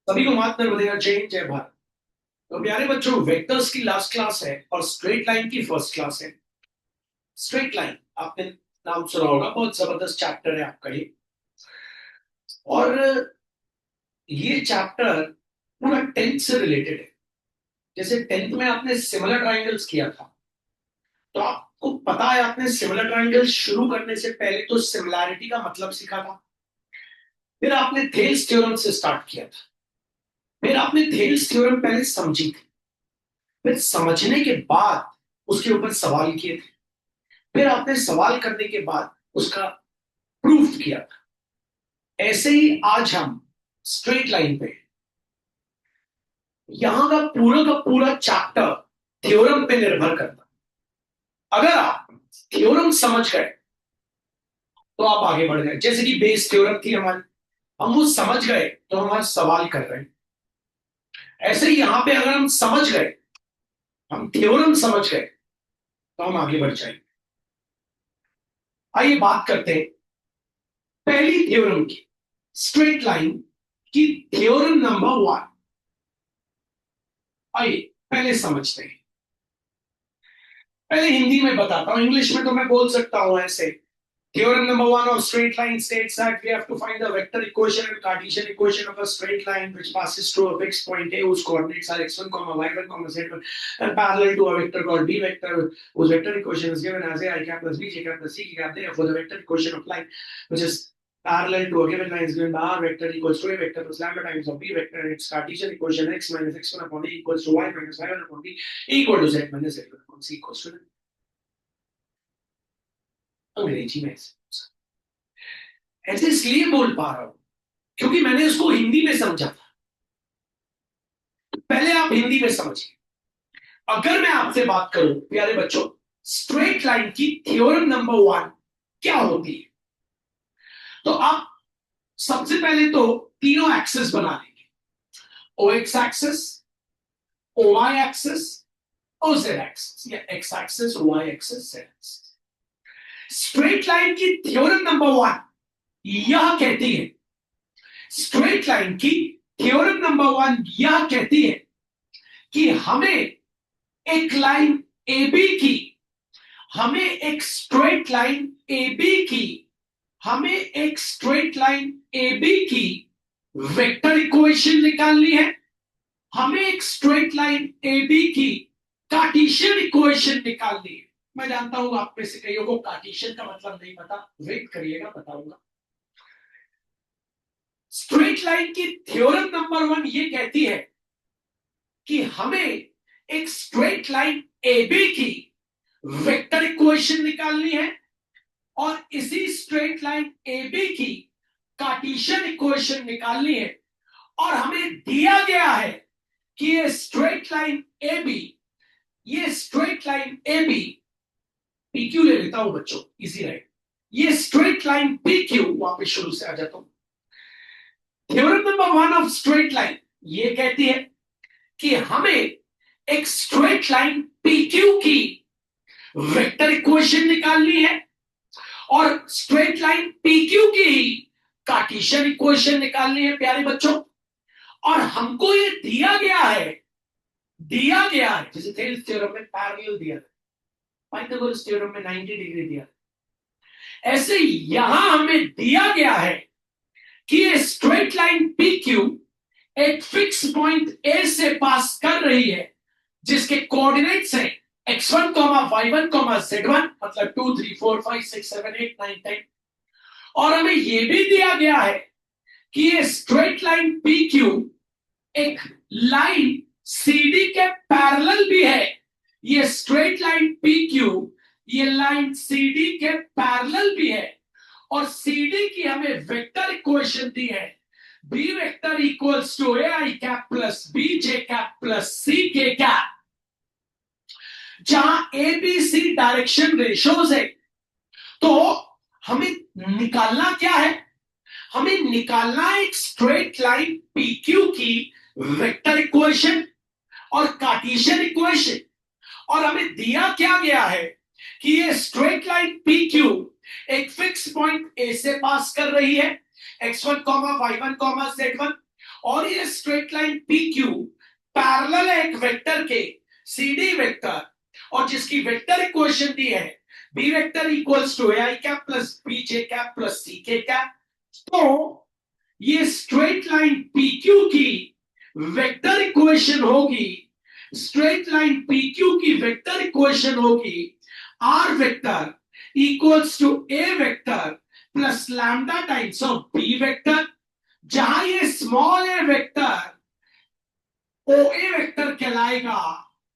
सभी को मात नर्मदे जय जय भारत। तो प्यारे बच्चों, वेक्टर्स की लास्ट क्लास है और स्ट्रेट लाइन की फर्स्ट क्लास है। स्ट्रेट लाइन आपने नाम सुना होगा, बहुत जबरदस्त चैप्टर है आपका ये। और ये चैप्टर पूरा टेंथ से रिलेटेड है। जैसे टेंथ में आपने सिमिलर ट्राइंगल्स किया था, तो आपको पता है आपने सिमिलर ट्राइंगल्स शुरू करने से पहले तो सिमिलैरिटी का मतलब सीखा था। फिर आपने थेल्स थ्योरम से स्टार्ट किया था। फिर आपने थेल्स थ्योरम पहले समझी थी। फिर समझने के बाद उसके ऊपर सवाल किए थे। फिर आपने सवाल करने के बाद उसका प्रूफ किया था। ऐसे ही आज हम स्ट्रेट लाइन पे, यहां का पूरा चैप्टर थ्योरम पे निर्भर करता। अगर आप थ्योरम समझ गए तो आप आगे बढ़ गए। जैसे कि बेस थ्योरम थी हमारी, हम वो समझ गए तो हम आज सवाल कर रहे हैं। ऐसे ही यहां पे अगर हम समझ गए, हम थ्योरम समझ गए, तो हम आगे बढ़ जाएंगे। आइए बात करते हैं पहली थ्योरम की, स्ट्रेट लाइन की थ्योरम नंबर 1। आइए पहले समझते हैं। पहले हिंदी में बताता हूं, इंग्लिश में तो मैं बोल सकता हूं ऐसे। Theorem number 1 of straight line states that we have to find the vector equation and Cartesian equation of a straight line which passes through a fixed point A whose coordinates are x1, y1, z1 and parallel to a vector called B vector whose vector equation is given as a I cap plus B j cap plus C cap. Therefore, the vector equation of line which is parallel to a given line is given by R vector equals to A vector plus lambda times of B vector, and its Cartesian equation x minus x1 upon A equals to y minus y1 upon B equal to z minus z1 upon C equals to अंग्रेजी में ऐसे इसलिए बोल पा रहा हूं क्योंकि मैंने उसको हिंदी में समझा था। पहले आप हिंदी में समझिए। अगर मैं आपसे बात करूं प्यारे बच्चों, स्ट्रेट लाइन की थ्योरम नंबर 1 क्या होती है, तो आप सबसे पहले तो तीनों एक्सिस बना लेंगे। O X axis, O Y axis, O Z axis, या X axis, Y axis, Z axis. Straight line की थ्योरम नंबर 1 यह कहती है, स्ट्रेट लाइन की थ्योरम नंबर 1 यह कहती है कि हमें एक लाइन ए बी की, हमें एक स्ट्रेट लाइन ए बी की, हमें एक स्ट्रेट लाइन ए बी की वेक्टर इक्वेशन निकालनी है। हमें एक स्ट्रेट लाइन ए बी की कार्टेशियन इक्वेशन निकालनी है। मैं जानता हूं आप में से कईयों को कार्टेशियन का मतलब नहीं पता, वेट करिएगा बताऊंगा। स्ट्रेट लाइन की थ्योरम नंबर 1 ये कहती है कि हमें एक स्ट्रेट लाइन ए बी की वेक्टर इक्वेशन निकालनी है और इसी स्ट्रेट लाइन ए बी की कार्टेशियन इक्वेशन निकालनी है। और हमें दिया गया है कि ये स्ट्रेट लाइन ए बी, ये straight line A B, P Q ले लेता हूं बच्चों, इजी रहे। ये स्ट्रेट लाइन पी क्यू, वापिस शुरू से आ जाता हूं। Theorem number 1 of straight line ये कहती है कि हमें एक स्ट्रेट लाइन पी क्यू की वेक्टर इक्वेशन निकालनी है और स्ट्रेट लाइन पी क्यू की ही कार्टेशियन इक्वेशन निकालनी है प्यारे बच्चों। और हमको ये दिया गया है, जैसे थेल्स थ्योरम में पैरेलल दिया था, पाइथागोरस थ्योरम में 90 डिग्री दिया, ऐसे यहां हमें दिया गया है कि ये स्ट्रेट लाइन पी क्यू एक फिक्स पॉइंट ए से पास कर रही है जिसके कोऑर्डिनेट्स हैं x1, y1, z1, मतलब 2 3 4 5 6 7 8 9 10। और हमें यह भी दिया गया है कि ये स्ट्रेट लाइन पी क्यू एक लाइन सीडी के पैरेलल भी है। ये स्ट्रेट लाइन पी क्यू, ये लाइन सीडी के पैरेलल भी है और सीडी की हमें वेक्टर इक्वेशन दी है, B vector equals to A I cap plus B J cap plus C K cap, जहां A B C direction ratios है। तो हमें निकालना क्या है, हमें निकालना है एक स्ट्रेट लाइन पी क्यू की वेक्टर इक्वेशन और कार्टेशियन इक्वेशन। और हमें दिया क्या गया है कि ये स्ट्रेट लाइन पी क्यू एक फिक्स पॉइंट ए से पास कर रही है, x1, y1, z1, और ये straight line P Q parallel है एक वेक्टर के सी डी वेक्टर, और जिसकी वेक्टर इक्वेशन दी है B vector equals to A I cap plus B J cap plus C K cap. तो ये स्ट्रेट लाइन पी क्यू की वेक्टर इक्वेशन होगी, स्ट्रेट लाइन पी क्यू की वेक्टर इक्वेशन होगी R vector equals to A vector plus lambda times of B vector, जहां ये small A vector O A vector कहलाएगा,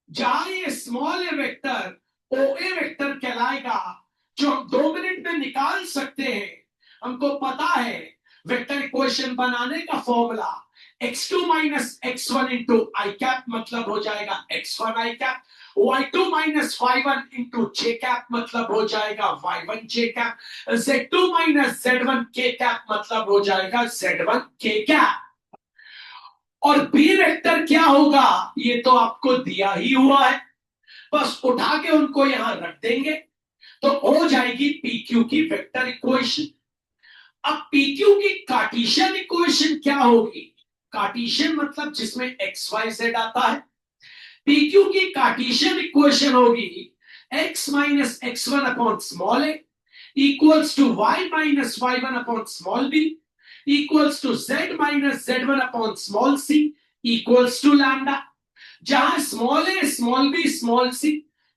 जहां ये small A vector O A vector कहलाएगा, जो हम 2 मिनट में निकाल सकते हैं। हमको पता है वेक्टर इक्वेशन बनाने का formula x2 minus x1 into I cap मतलब हो जाएगा x1 I cap, y2 minus y1 into J cap मतलब हो जाएगा y1 जे कैप, z2 माइनस z1 के कैप मतलब हो जाएगा z1 के कैप। और बी वेक्टर क्या होगा ये तो आपको दिया ही हुआ है, बस उठा के उनको यहां रख देंगे तो हो जाएगी पी क्यू की वेक्टर इक्वेशन। अब पी क्यू की कार्टेशियन इक्वेशन क्या होगी? कार्टेशियन मतलब जिसमें एक्स वाई जेड आता है। पी क्यू की कार्टेशियन इक्वेशन होगी x minus x one upon small A equals to y minus y1 upon small B equals to z minus z1 upon small C equals to lambda, जहां small A small B small C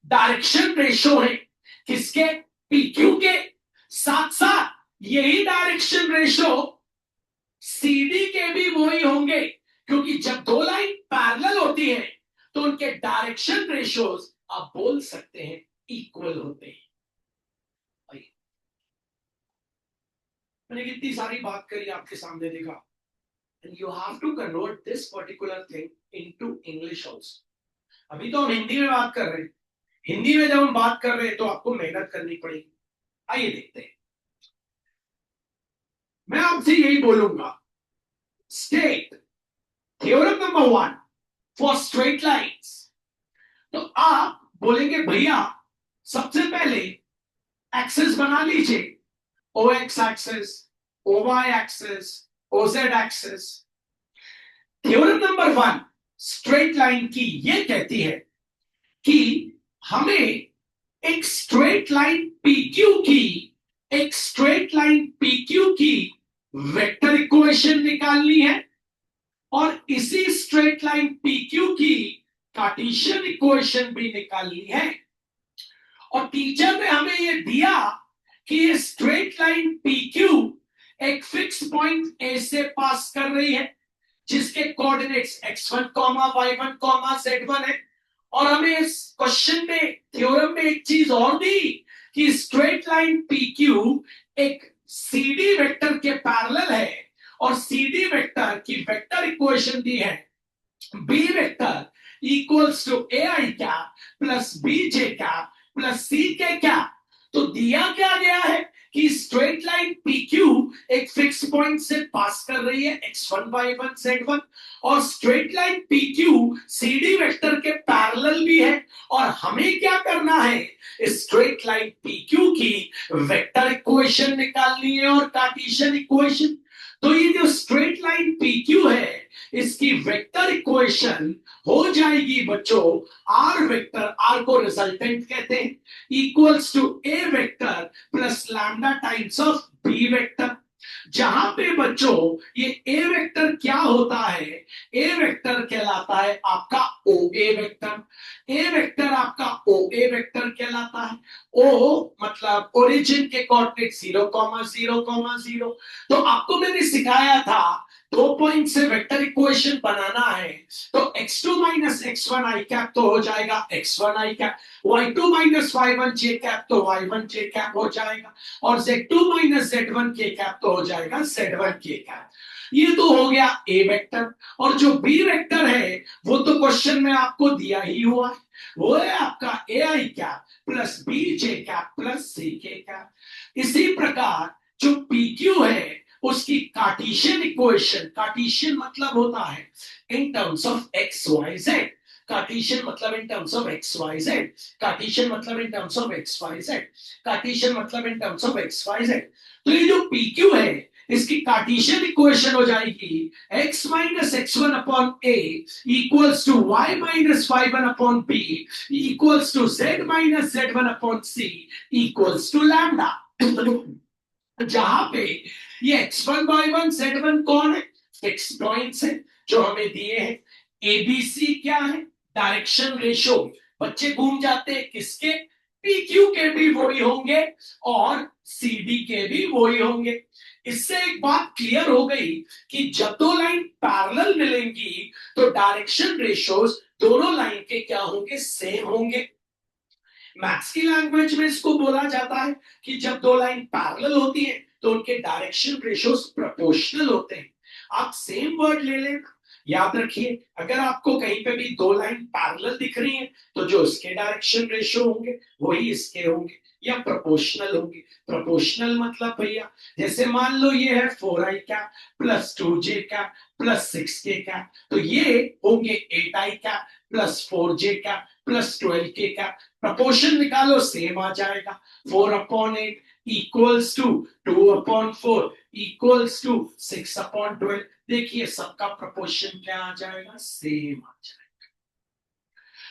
direction ratio है किसके? P Q के। साथ साथ यही direction ratio CD के भी वही होंगे, क्योंकि जब दो लाइन पैरेलल होती है तो उनके डायरेक्शन रेशोज आप बोल सकते हैं इक्वल होते हैं। मैंने कितनी सारी बात करी आपके सामने देखा, and you have to convert this particular thing into English also. अभी तो हम हिंदी में बात कर रहे हैं, हिंदी में जब हम बात कर रहे हैं तो आपको मेहनत करनी पड़ेगी। आइए देखते हैं, मैं आपसे यही बोलूंगा, state theorem number 1 for straight lines. तो आप बोलेंगे भैया सबसे पहले एक्सेस बना लीजिए, O X axes, O Y axes, O Z axes. Theorem number 1 straight line की ये कहती है कि हमें एक स्ट्रेट लाइन PQ की, एक स्ट्रेट लाइन PQ की वेक्टर इक्वेशन निकालनी है और इसी स्ट्रेट लाइन PQ की कार्टेशियन इक्वेशन भी निकालनी है। और टीचर ने हमें यह दिया कि ये स्ट्रेट लाइन PQ एक फिक्स पॉइंट A से पास कर रही है जिसके कोऑर्डिनेट्स x1, y1, z1 है। और हमें इस क्वेश्चन में थ्योरम में एक चीज और दी कि स्ट्रेट लाइन PQ एक CD वेक्टर के पैरेलल है और CD वेक्टर की वेक्टर इक्वेशन दी है B vector equals to AI cap plus BJ cap plus CK cap. तो दिया क्या गया है कि स्ट्रेट लाइन PQ एक फिक्स पॉइंट से पास कर रही है x1, y1, z1 और straight line PQ CD vector के पैरेलल भी है। और हमें क्या करना है? स्ट्रेट लाइन PQ की वेक्टर इक्वेशन निकालनी है और कार्टेशियन इक्वेशन। तो ये जो स्ट्रेट लाइन PQ है इसकी वेक्टर इक्वेशन हो जाएगी बच्चों आर वेक्टर, आर को रिजल्टेंट कहते हैं, equals to A vector plus lambda times of B vector. जहां पे बच्चों ये ए वेक्टर क्या होता है? ए वेक्टर कहलाता है आपका O A vector. A vector आपका ओ ए वेक्टर कहलाता है। ओ मतलब ओरिजिन के कोऑर्डिनेट 0,0,0। तो आपको मैंने सिखाया था 2 पॉइंट से वेक्टर इक्वेशन बनाना है तो x2 minus x1 I cap तो हो जाएगा x1 I cap, y2 minus y1 J cap तो y1 जे कैप हो जाएगा और z2 माइनस z1 के कैप तो हो जाएगा z1 के कैप। ये तो हो गया ए वेक्टर। और जो बी वेक्टर है वो तो क्वेश्चन में आपको दिया ही हुआ है, वो है आपका A I cap plus B J cap plus C K cap. इसी प्रकार जो पी क्यू है उसकी कार्टेशियन इक्वेशन, कार्टेशियन मतलब होता है in terms of X Y Z, Cartesian मतलब in terms of X Y Z, Cartesian मतलब in terms of X Y Z, Cartesian मतलब in terms of X Y Z. तो ये जो PQ है इसकी कार्टेशियन इक्वेशन हो जाएगी x minus x one upon A equals to Y minus Y one upon B equals to z minus Z one upon C equals to lambda. जहां पे ये x1 y1 z1 कौन है, fix points है जो हमें दिए हैं। एबीसी क्या है, डायरेक्शन रेशो। बच्चे घूम जाते हैं किसके, पीक्यू के भी वही होंगे और सीडी के भी वही होंगे। इससे एक बात क्लियर हो गई कि जब दो लाइन पैरेलल मिलेंगी तो डायरेक्शन रेशोज दोनों लाइन के क्या होंगे, सेम होंगे। मैथ्स की लैंग्वेज में इसको बोला जाता है कि जब दो लाइन पैरेलल होती है तो उनके डायरेक्शन रेशोज प्रोपोर्शनल होते हैं। आप सेम वर्ड ले लेना, याद रखिए अगर आपको कहीं पे भी दो लाइन पैरेलल दिख रही है तो जो इसके डायरेक्शन रेशो होंगे वही इसके होंगे या प्रोपोर्शनल होंगे। प्रोपोर्शनल मतलब भैया जैसे मान लो ये है 4i का प्लस 2j का प्लस 6k का, तो ये होंगे 8i का प्लस 4j का प्लस 12k का। प्रपोर्शन निकालो सेम आ जाएगा, 4/8 इक्वल्स टू 2/4 इक्वल्स टू 6/12। देखिए सबका प्रपोर्शन क्या आ जाएगा, सेम आ जाएगा।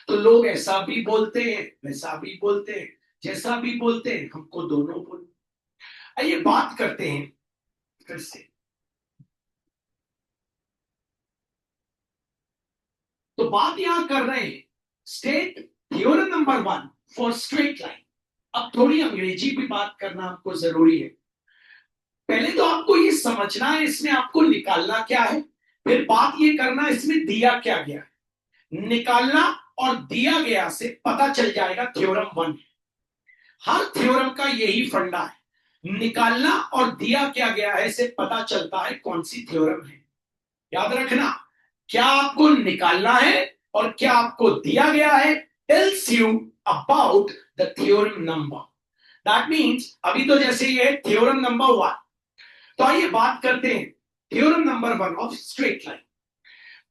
तो लोग ऐसा भी बोलते हैं वैसा भी बोलते हैं, जैसा भी बोलते हैं हमको दोनों बोलते। आइए बात करते हैं फिर से। तो बात यहां कर रहे हैं state theorem number 1 for straight line. अब थोड़ी अंग्रेजी भी बात करना आपको जरूरी है। पहले तो आपको ये समझना है इसमें आपको निकालना क्या है, फिर बात ये करना इसमें दिया क्या गया है। निकालना और दिया गया से पता चल जाएगा थ्योरम 1। हर थ्योरम का यही फंडा है, निकालना और दिया क्या गया है से पता चलता है कौन सी थ्योरम है। याद रखना, क्या आपको निकालना है और क्या आपको दिया गया है tells you about the theorem number. That means अभी तो जैसे ये थ्योरम नंबर 1, तो आइए बात करते हैं theorem number 1 of straight line.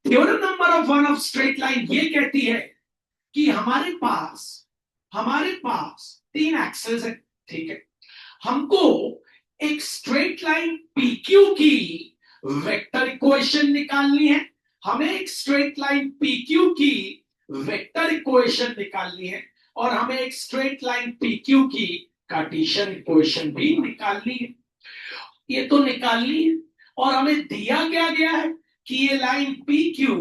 Theorem number of 1 of straight line ये कहती है कि हमारे पास 3 एक्सेस है, ठीक है। हमको एक स्ट्रेट लाइन PQ की वेक्टर इक्वेशन निकालनी है। हमें एक स्ट्रेट लाइन PQ की वेक्टर इक्वेशन निकालनी है और हमें एक स्ट्रेट लाइन PQ की कार्टेशियन इक्वेशन भी निकालनी है। ये तो निकालनी है और हमें दिया क्या गया है कि ये लाइन PQ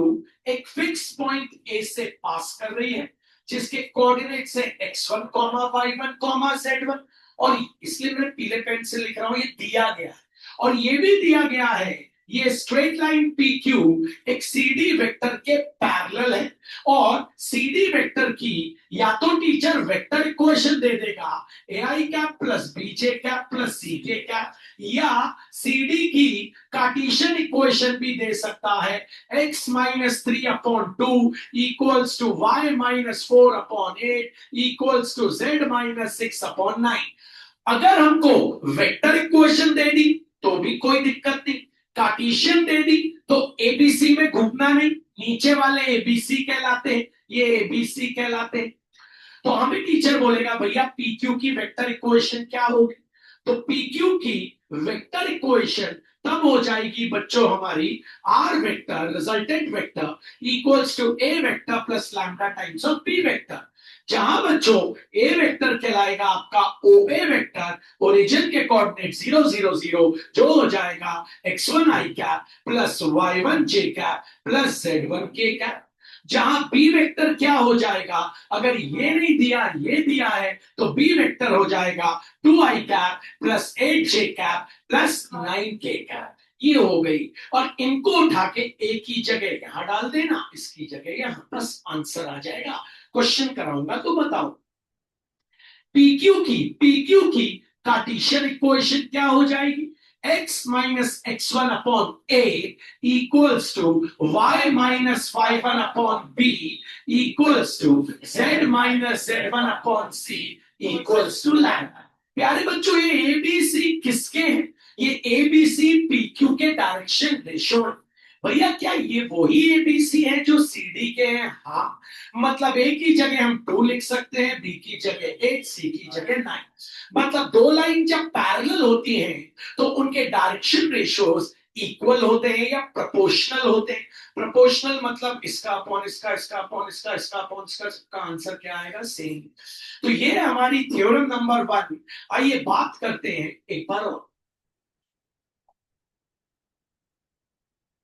एक फिक्स पॉइंट A से पास कर रही है जिसके कोऑर्डिनेट्स है x1, y1, z1। और इसलिए मैं पीले पेन से लिख रहा हूं, ये दिया गया है। और ये भी दिया गया है ये स्ट्रेट लाइन PQ एक CD वेक्टर के पैरेलल है और CD वेक्टर की या तो टीचर वेक्टर इक्वेशन दे देगा AI cap plus BJ cap plus CK cap, या CD की कार्टेशियन इक्वेशन भी दे सकता है x minus 3/2 equals to y minus 4/8 equals to z minus 6/9। अगर हमको वेक्टर इक्वेशन दे दी तो भी कोई दिक्कत नहीं, कार्टेशियन दे दी तो एबीसी में घूमना नहीं, नीचे वाले एबीसी कहलाते हैं, ये एबीसी कहलाते हैं। तो हमें टीचर बोलेगा भैया पीक्यू की वेक्टर इक्वेशन क्या होगी, तो पीक्यू की वेक्टर इक्वेशन तब हो जाएगी बच्चों हमारी R vector resultant vector equals to A vector plus lambda times of B vector, जहां बच्चों ए वेक्टर कहलाएगा आपका ओ ए वेक्टर ओरिजिन के कोऑर्डिनेट 0 0 0 जो हो जाएगा x1 i cap plus y1 j cap plus z1 k cap, जहां B vector क्या हो जाएगा, अगर ये नहीं दिया ये दिया है तो बी वेक्टर हो जाएगा 2i cap plus 8j cap plus 9k cap. ये हो गई और इनको उठा के एक ही जगह यहां डाल देना, इसकी जगह यहां, बस आंसर आ जाएगा। क्वेश्चन कराऊंगा तो बताओ PQ की कार्टेशियन इक्वेशन क्या हो जाएगी, x minus x1 upon a equals to y minus y1 upon b equals to z minus z1 upon c equals to lambda. प्यारे बच्चों ये ABC किसके हैं, ये ABC PQ के डायरेक्शन रेशो। भैया क्या ये वही एबीसी है जो सीडी के हैं? हाँ, मतलब ए की जगह हम 2 लिख सकते हैं, बी की जगह 8, सी की जगह 9। मतलब दो लाइन जब पैरेलल होती हैं तो उनके डायरेक्शन रेशियोज इक्वल होते हैं या प्रोपोर्शनल होते हैं। प्रोपोर्शनल मतलब इसका अपॉन इसका, इसका अपॉन इसका, इसका अपॉन इसका, का आंसर क्या आएगा? सेम। तो ये है हमारी थ्योरम नंबर 1। आइए बात करते हैं एक बार और।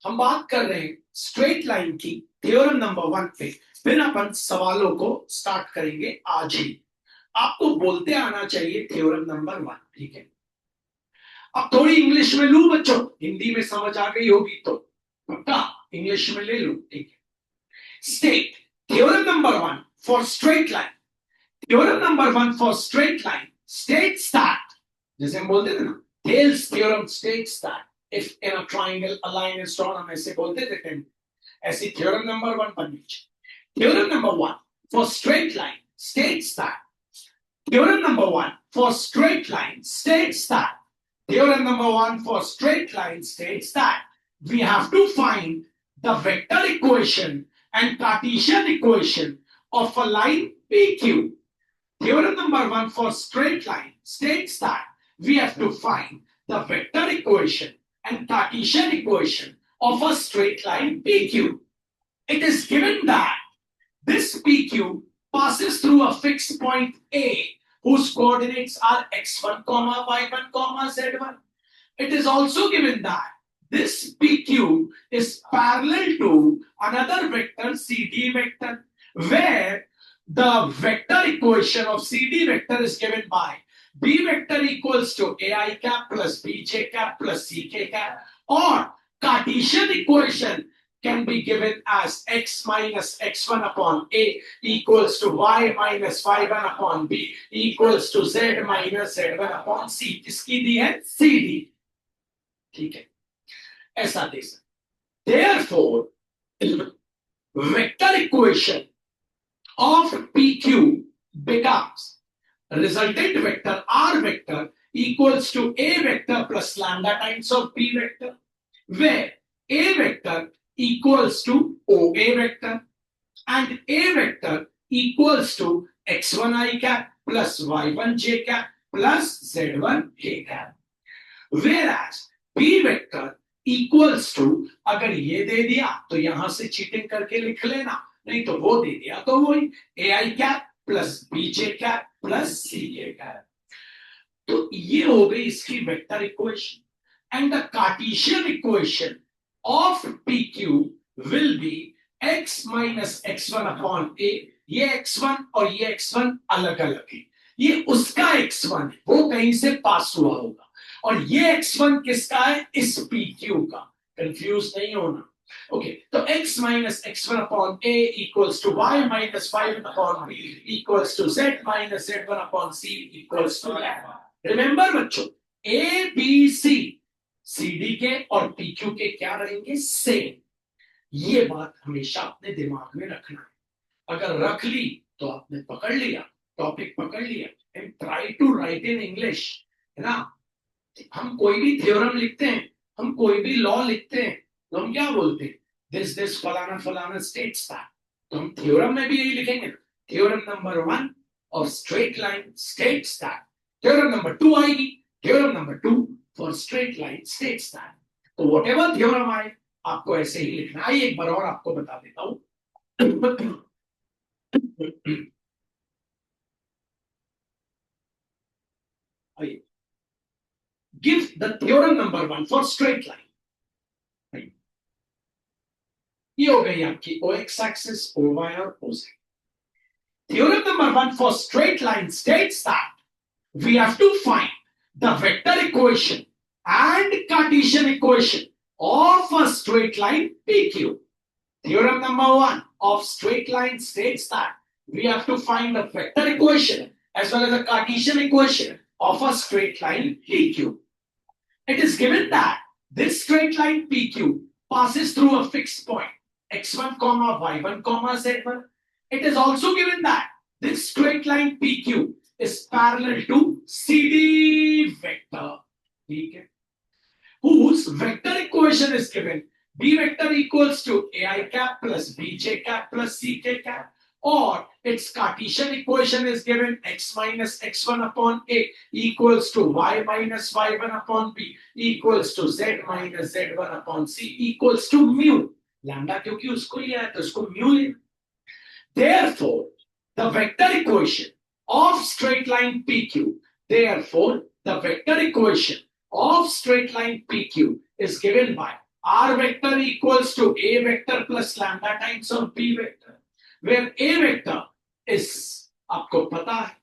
हम बात कर रहे हैं स्ट्रेट लाइन की थ्योरम नंबर 1 पे। फिर अपन सवालों को स्टार्ट करेंगे आज ही। आपको बोलते आना चाहिए थ्योरम नंबर 1, ठीक है? अब थोड़ी इंग्लिश में लू बच्चों, हिंदी में समझ आ गई होगी तो पक्का इंग्लिश में ले लू, ठीक है? State theorem number 1 for straight line. Theorem number 1 for straight line states that, जैसे हम बोलते थे ना, Thales theorem states that if in a triangle a line is drawn, हम ऐसे बोलते थे। ऐसी थ्योरम नंबर 1 बननी चाहिए। Theorem number 1 for straight line states that, theorem number 1 for straight line states that, theorem number 1 for straight line states that we have to find the vector equation and Cartesian equation of a line PQ. Theorem number 1 for straight line states that we have to find the vector equation and Cartesian equation of a straight line PQ. It is given that this PQ passes through a fixed point A whose coordinates are x1, y1, z1. It is also given that this PQ is parallel to another vector CD vector, where the vector equation of CD vector is given by B vector equals to AI cap plus BJ cap plus CK cap, or Cartesian equation can be given as x minus x1 upon A equals to y minus y1 upon B equals to z minus z1 upon C. किसकी दी है? CD, ठीक है? ऐसा दे सकते। Therefore, vector equation of PQ becomes resultant vector R vector equals to A vector plus lambda times of B vector, where A vector equals to OA vector and A vector equals to x1 I cap plus y1 j cap plus z1 k cap, whereas B vector equals to, अगर ये दे दिया तो यहां से cheating करके लिख लेना, नहीं तो वो दे दिया तो वही AI cap plus BJ cap plus CK cap. तो ये हो गई इसकी vector equation and the Cartesian equation of PQ will be x minus x1 upon A। ये x1 और ये x1 अलग अलग है, ये उसका x1 है, वो कहीं से पास हुआ होगा, और ये x1 किसका है? इस PQ का। कंफ्यूज नहीं होना, ओके? तो x minus x1 upon A equals to y minus y1 upon B equals to z minus z1 upon C equals to that। Remember बच्चों, A B C C D के और P Q के क्या रहेंगे? Same. ये बात हमेशा अपने दिमाग में रखना है। अगर रख ली तो आपने पकड़ लिया, टॉपिक पकड़ लिया। And try to write in English, है ना? हम कोई भी थ्योरम लिखते हैं, हम कोई भी लॉ लिखते हैं, तो हम क्या बोलते हैं? दिस फलाना फलाना स्टेट्स दैट। तो हम थ्योरम में भी यही लिखेंगे, theorem number 1 of straight line states that. Theorem number 2 आएगी, theorem number 2 for straight line states that. तो व्हाटएवर थ्योरम आए आपको ऐसे ही लिखना है। एक बार और आपको बता देता हूं। Give the theorem number 1 for straight line। ये हो गई आपकी OX axis, OY और OZ। Theorem number 1 for straight line states that we have to find the vector equation and Cartesian equation of a straight line PQ. Theorem number 1 of straight line states that we have to find the vector equation as well as the Cartesian equation of a straight line PQ. It is given that this straight line PQ passes through a fixed point x1, y1, z1. It is also given that this straight line PQ is parallel to CD vector, whose vector equation is given B vector equals to ai cap plus bj cap plus ck cap, or its Cartesian equation is given x minus x1 upon a equals to y minus y1 upon b equals to z minus z1 upon c equals to mu. Lambda क्योंकि उसको लिया है तो उसको mu ले. Therefore, the vector equation of straight line PQ, therefore, the vector equation of straight line PQ is given by R vector equals to A vector plus lambda times of B vector, where A vector is, आपको पता है,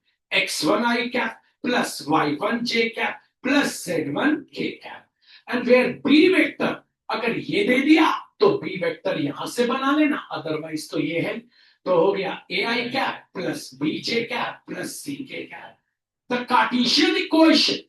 x1 I cap plus y1 j cap plus z1 k cap, and where B vector अगर ये दे दिया तो B vector यहां से बना लेना, अदरवाइज तो ये है, तो हो गया ai cap plus bj cap plus ck cap. The Cartesian equation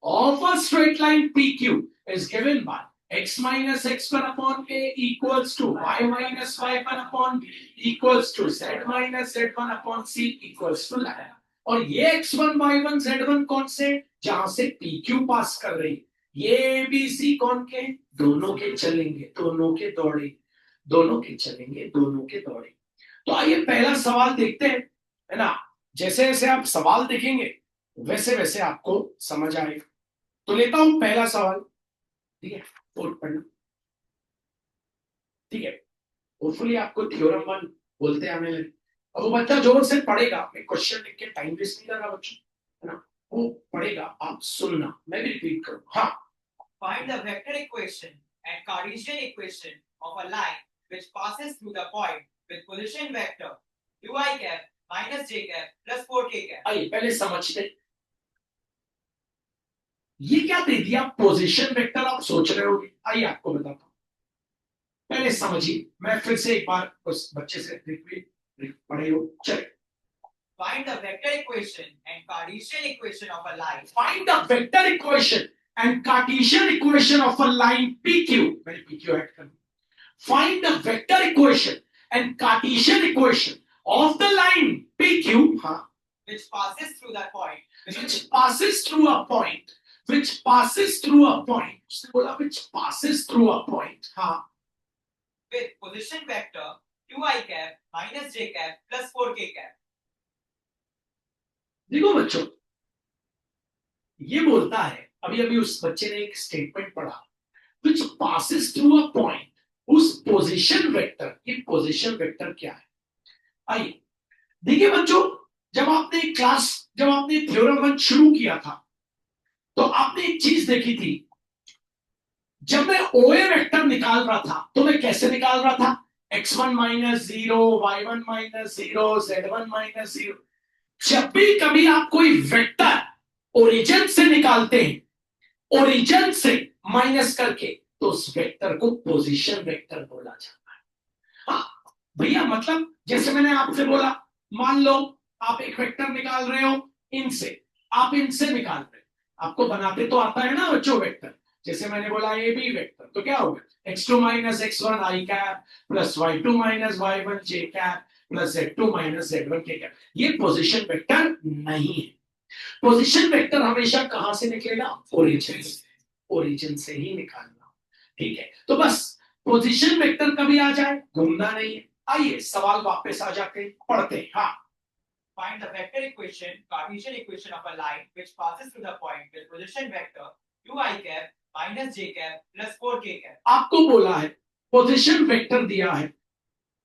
of a straight line PQ is given by x minus x1 upon a equals to y minus y1 upon b equals to z minus z1 upon c equals to lambda. और ये x1 y1 z1 कौन से, जहां से PQ पास कर रही, ये ABC कौन के, दोनों के चलेंगे, दोनों के दौड़े, दोनों के चलेंगे, दोनों के दौड़े. तो आइए पहला सवाल देखते हैं, है ना. जैसे जैसे आप सवाल देखेंगे वैसे वैसे आपको समझ आएगा. तो लेता हूं पहला सवाल, ठीक है, और पढ़ना, ठीक है. होपफुली आपको थ्योरम 1 बोलते आने लगे. अब वो बच्चा जोर से पढ़ेगा, मैं क्वेश्चन लिख के टाइम वेस्ट नहीं कर रहा बच्चों, है ना. वो पढ़ेगा, आप सुनना, मैं भी रिपीट करूं. हाँ. Find the vector equation and Cartesian equation of a line which passes through the point with position vector ui cap minus j cap plus 4k cap. आइए पहले समझते, ये क्या दे दिया, पोजीशन वेक्टर. आप सोच रहे होंगे, आइए आपको बताता हूं, पहले समझिए. मैं फिर से एक बार उस बच्चे से रिपीट पढ़े हो. चलिए. Find the vector equation and Cartesian equation of a line. Find the vector equation and Cartesian equation of a line PQ. मैंने PQ ऐड कर दिया. Find the vector equation and Cartesian equation of the line PQ, which passes through that point. Which passes through a point. Which passes through a point. उसने बोला which passes through a point. हाँ. With position vector ui cap minus j cap plus 4k cap. देखो बच्चों, ये बोलता है, अभी उस बच्चे ने एक स्टेटमेंट पढ़ा, which passes through a point. उस पोजीशन वेक्टर, ये पोजीशन वेक्टर क्या है. आइए देखिए बच्चों, जब आपने थ्योरम 1 शुरू किया था तो आपने एक चीज देखी थी. जब मैं ओए वेक्टर निकाल रहा था तो मैं कैसे निकाल रहा था, x1 minus 0, y1 minus 0, z1 minus 0. जब भी कभी आप कोई वेक्टर ओरिजिन से निकालते हैं, ओरिजिन से माइनस करके, तो उस वेक्टर को पोजीशन वेक्टर बोला जाता है. हाँ भैया, मतलब जैसे मैंने आपसे बोला, मान लो आप एक वेक्टर निकाल रहे हो इनसे, आप इनसे निकाल रहे हो, आपको बनाते तो आता है ना बच्चों वेक्टर. जैसे मैंने बोला ए बी वेक्टर, तो क्या होगा, x2 minus x1 I cap plus y2 minus y1 j cap plus z2 minus z1 k cap. ये पोजीशन वेक्टर नहीं है. पोजीशन वेक्टर हमेशा कहां से निकलेगा, ओरिजिन से ही निकालना. ठीक है, तो बस पोजीशन वेक्टर कभी आ जाए, घूमना नहीं है. आइए सवाल वापस आ जाते हैं, पढ़ते हैं. हाँ. Find the vector equation, Cartesian equation of a line which passes through the point with position vector ui cap minus j cap plus 4k cap. आपको बोला है पोजीशन वेक्टर दिया है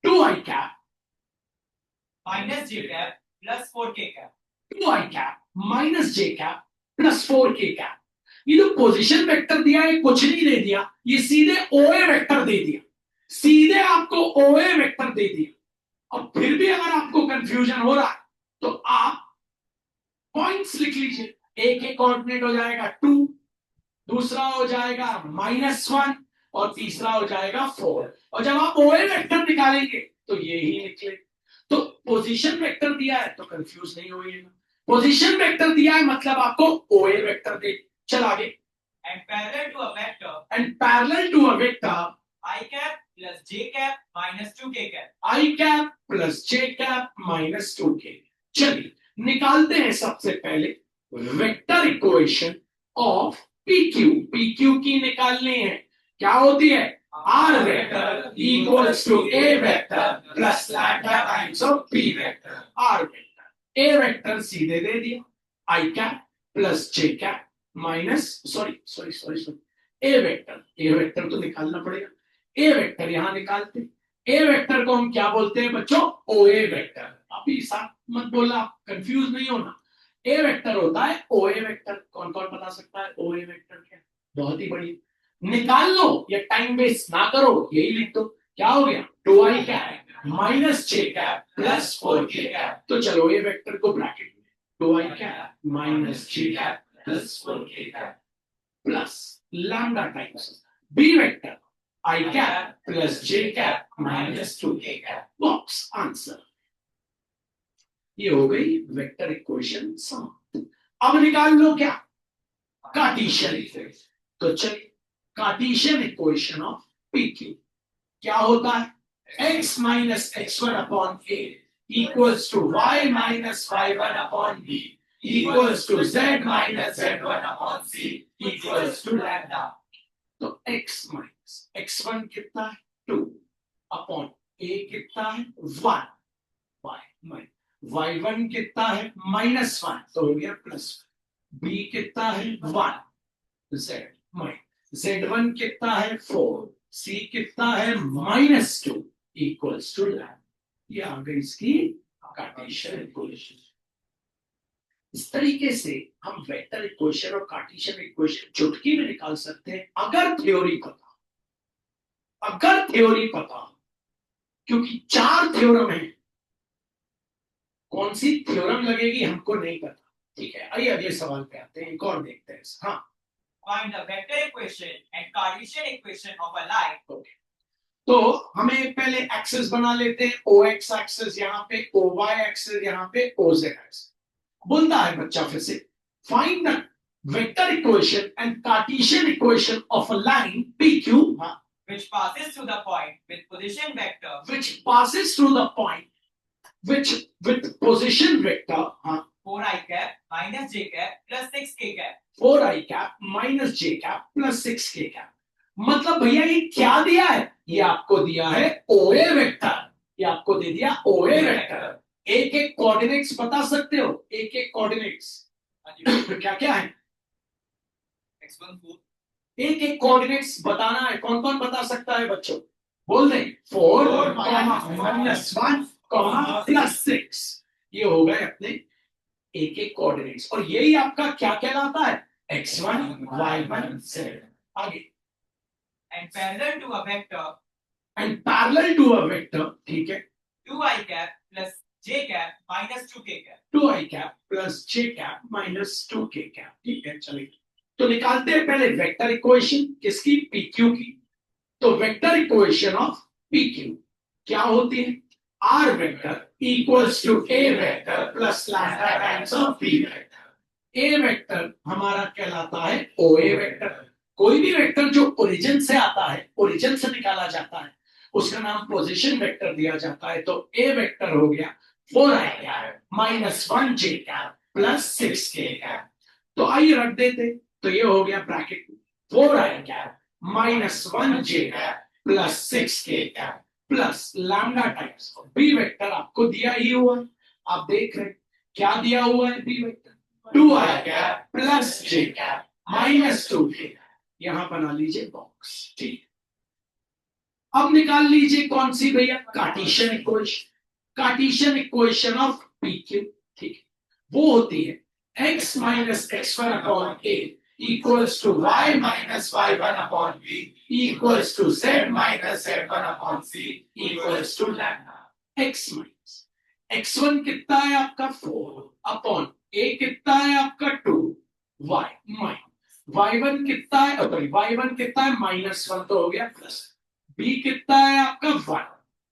2i cap minus j cap plus 4k cap. 2i cap minus j cap plus 4k cap. ये जो position vector दिया है कुछ नहीं दे दिया, ये सीधे ओए वेक्टर दे दिया, सीधे आपको ओए वेक्टर दे दिया. और फिर भी अगर आपको कंफ्यूजन हो रहा है तो आप पॉइंट्स लिख लीजिए. एक एक कोऑर्डिनेट हो जाएगा 2, दूसरा हो जाएगा -1 और तीसरा हो जाएगा 4. और जब आप ओए वेक्टर निकालेंगे तो ये ही निकले. तो पोजीशन वेक्टर दिया है तो कंफ्यूज नहीं होइएगा. पोजीशन वेक्टर दिया है मतलब आपको ओए वेक्टर दे. चल आगे. And parallel to a vector I cap plus j cap minus 2k cap. I cap plus j cap minus 2k. चलिए निकालते हैं सबसे पहले vector equation of PQ. PQ की निकालनी है क्या होती है? R vector equals to A vector plus lambda times of B vector. R vector, A vector सीधे दे दिया, I cap plus J cap minus sorry A vector तो निकालना पड़ेगा। ए वेक्टर यहां निकालते, ए वेक्टर को हम क्या बोलते हैं बच्चों? ओ ए वेक्टर। अभी साथ मत बोला, कंफ्यूज नहीं होना। ए वेक्टर होता है ओ ए वेक्टर। कौन कौन बता सकता है ओ ए वेक्टर क्या? बहुत ही बढ़िया, निकाल लो, या टाइम वेस्ट ना करो, यही लिख दो। क्या हो गया? 2i cap minus J cap plus 4k cap. तो चलो ए वेक्टर को ब्रैकेट में 2i cap minus J cap plus 4k cap plus lambda times B vector I cap plus j cap minus 2k cap। Box answer. ये हो गई vector equation समाप्त। अब निकाल लो क्या? Cartesian equation. तो चलिए, कार्टेशियन इक्वेशन ऑफ PQ क्या होता है? x minus x1 upon a equals to y minus y1 upon b equals to z minus z1 upon c equals to lambda. तो x माइनस x1 कितना है? 2 upon a कितना है? 1, y1 कितना है? -1 तो हो गया प्लस, b कितना है? 1, z1 कितना है? 4, c कितना है? -2 इक्वल्स टू लैम्डा। ये आ गई इसकी कार्टेशियन इक्वेशन। इस तरीके से हम वेक्टर इक्वेशन और कार्टेशियन इक्वेशन चुटकी में निकाल सकते हैं, अगर थ्योरी पता, क्योंकि 4 थ्योरम है। कौन सी थ्योरम लगेगी हमको नहीं पता। ठीक है, आइए अगले सवाल पे आते हैं, एक और देखते हैं। हाँ, find the vector equation and Cartesian equation of a line। okay. तो हमें पहले एक्सेस बना लेते हैं, ओ एक्स एक्सेस यहाँ पे, ओ वाई एक्सेस यहाँ पे, ओ जेड एक्सेस। बोलता है बच्चा फिर से, find the vector equation and Cartesian equation of a line PQ which passes through the point with position vector with position vector 4i cap minus j cap plus 6k cap। 4i cap minus j cap plus 6k cap। मतलब भैया ये क्या दिया है? ये आपको दिया है OA वेक्टर। ये आपको दे दिया OA वेक्टर। एक एक कोऑर्डिनेट्स बता सकते हो? एक एक कोऑर्डिनेट्स क्या क्या है? x1 4। एक एक कोऑर्डिनेट्स बताना है। कौन कौन बता सकता है बच्चों? बोल दें। 4, -1, +6। ये हो गए अपने एक एक कोऑर्डिनेट्स, और यही आपका क्या कहलाता है? x1 y1 z। आगे, and parallel to a vector ठीक है, 2i cap plus j cap minus 2k cap। 2i cap plus j cap minus 2k cap। ठीक है, चलिए तो निकालते हैं पहले वेक्टर इक्वेशन किसकी? PQ की। तो वेक्टर इक्वेशन ऑफ PQ क्या होती है? R vector equals to A vector plus lambda times of B vector. A vector हमारा कहलाता है OA वेक्टर। कोई भी वेक्टर जो ओरिजिन से आता है, ओरिजिन से निकाला जाता है, उसका नाम पोजीशन वेक्टर दिया जाता है। तो A वेक्टर हो गया 4i cap -1 j cap plus 6k cap. तो आइए रख देते, तो ये हो गया bracket 4i cap -1 j cap plus 6k cap plus lambda times B vector. आपको दिया ही हुआ है, आप देख रहे क्या दिया हुआ है? B vector 2i cap plus j cap -2k। यहां बना लीजिए बॉक्स। ठीक, अब निकाल लीजिए कौन सी भैया? Cartesian equation. Cartesian equation of PQ, ठीक, वो होती है x minus x1 upon a equals to y minus y1 upon b equals to z minus z1 upon c equals to lambda. x minus x1 कितना है आपका? 4 upon a कितना है आपका? 2, y माइनस y1 कितना है? y1 कितना है? -1 तो हो गया प्लस, b कितना है आपका? 1,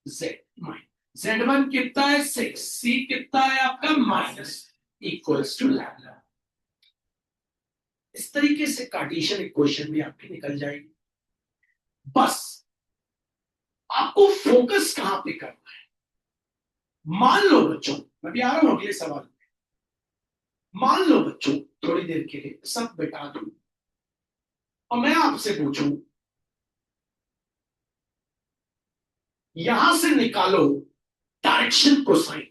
z माइनस z1 कितना है? 6, c कितना है आपका? Minus equals to lambda. इस तरीके से कार्टेशियन इक्वेशन भी आपकी निकल जाएगी। बस आपको फोकस कहां पे करना है? मान लो बच्चों, मैं भी आ रहा हूं अगले सवाल पे। मान लो बच्चों थोड़ी देर के लिए सब बिठा दूं और मैं आपसे पूछूं यहां से निकालो डायरेक्शन कोसाइन,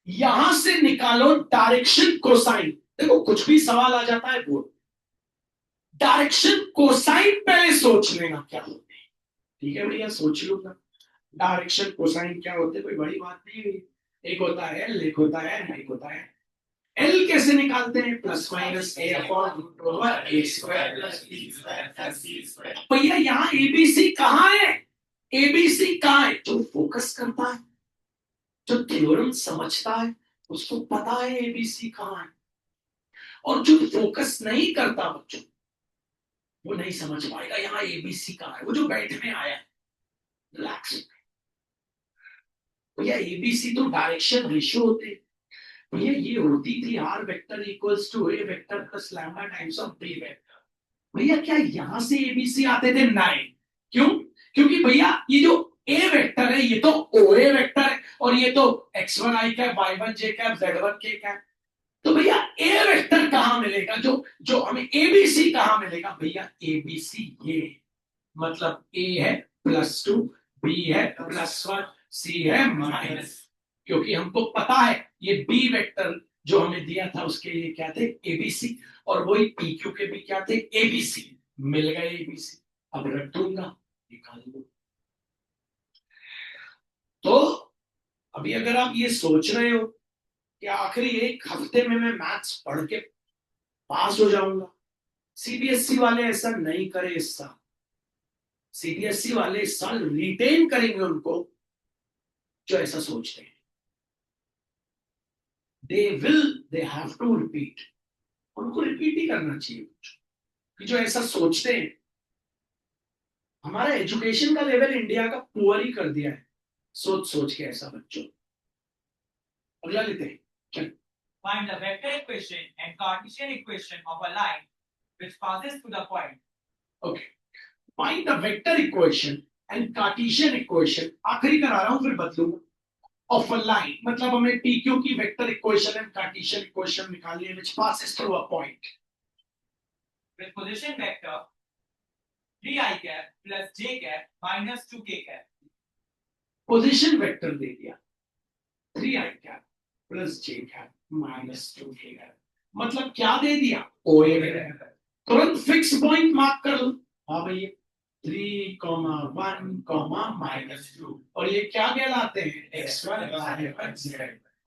यहां से निकालो डायरेक्शन कोसाइन। देखो कुछ भी सवाल आ जाता है बोल, डायरेक्शन कोसाइन पहले सोच लेना क्या होते हैं। ठीक है भैया, सोच लूंगा डायरेक्शन कोसाइन क्या होते हैं, कोई बड़ी बात नहीं है। एक होता है एल, एक होता है एन, एक होता है एल। कैसे निकालते हैं? Plus minus A upon root over A square plus B square plus C square. भैया यहाँ एबीसी कहाँ है? एबीसी कहाँ है? जो फोकस करता है, जो थ्योरम समझता है, उसको पता है एबीसी कहाँ है। और जो फोकस नहीं करता बच्चों, वो नहीं समझ पाएगा यहाँ एबीसी कहाँ है। वो जो बैठने आया है, रिलैक्स। भैया एबीसी तो डायरेक्शन रेशियो होते हैं। भैया ये होती थी R vector equals to A vector plus lambda times of B vector. भैया क्या यहां से एबीसी आते थे? नहीं। क्यों? क्योंकि भैया ये जो ए वेक्टर है ये तो ओ ए वेक्टर है, और ये तो x1 i cap, y1 j cap, z1 k cap. तो भैया ए वेक्टर कहां मिलेगा? जो जो हमें एबीसी कहां मिलेगा? भैया एबीसी ये, मतलब ए है +2, बी है +1, सी है माइनस। क्योंकि हमको पता है ये बी वेक्टर जो हमें दिया था उसके लिए क्या थे? एबीसी। और वही पी क्यू के भी क्या थे? एबीसी। मिल गए एबीसी। अब रख दूंगा, निकाल दो। तो अभी अगर आप ये सोच रहे हो कि आखिरी एक हफ्ते में मैं मैथ्स पढ़ के पास हो जाऊंगा, सीबीएसई वाले ऐसा नहीं करे इस साल। सीबीएसई वाले इस साल रिटेन करेंगे उनको जो ऐसा सोचते हैं। They have to repeat. उनको रिपीट ही करना चाहिए कि जो ऐसा सोचते हैं। हमारा एजुकेशन का लेवल इंडिया का पुअर ही कर दिया है सोच सोच के ऐसा बच्चों। अगला लेते हैं, चल। Find the vector equation and Cartesian equation of a line which passes through the point. Okay, find the vector equation and Cartesian equation. आखिरी करा रहा हूं फिर बदलूंगा। ऑफ अ लाइन मतलब हमें पी क्यू की vector equation and Cartesian equation निकालनी है which passes through a point with position vector 3i cap plus j cap minus 2k cap. Position vector दे दिया 3i cap plus j cap minus 2k cap. मतलब क्या दे दिया? ओए vector. तुरंत fix point mark कर लो। हाँ भैया 3,1, -2। और ये क्या कहलाते हैं? x1 y1 z।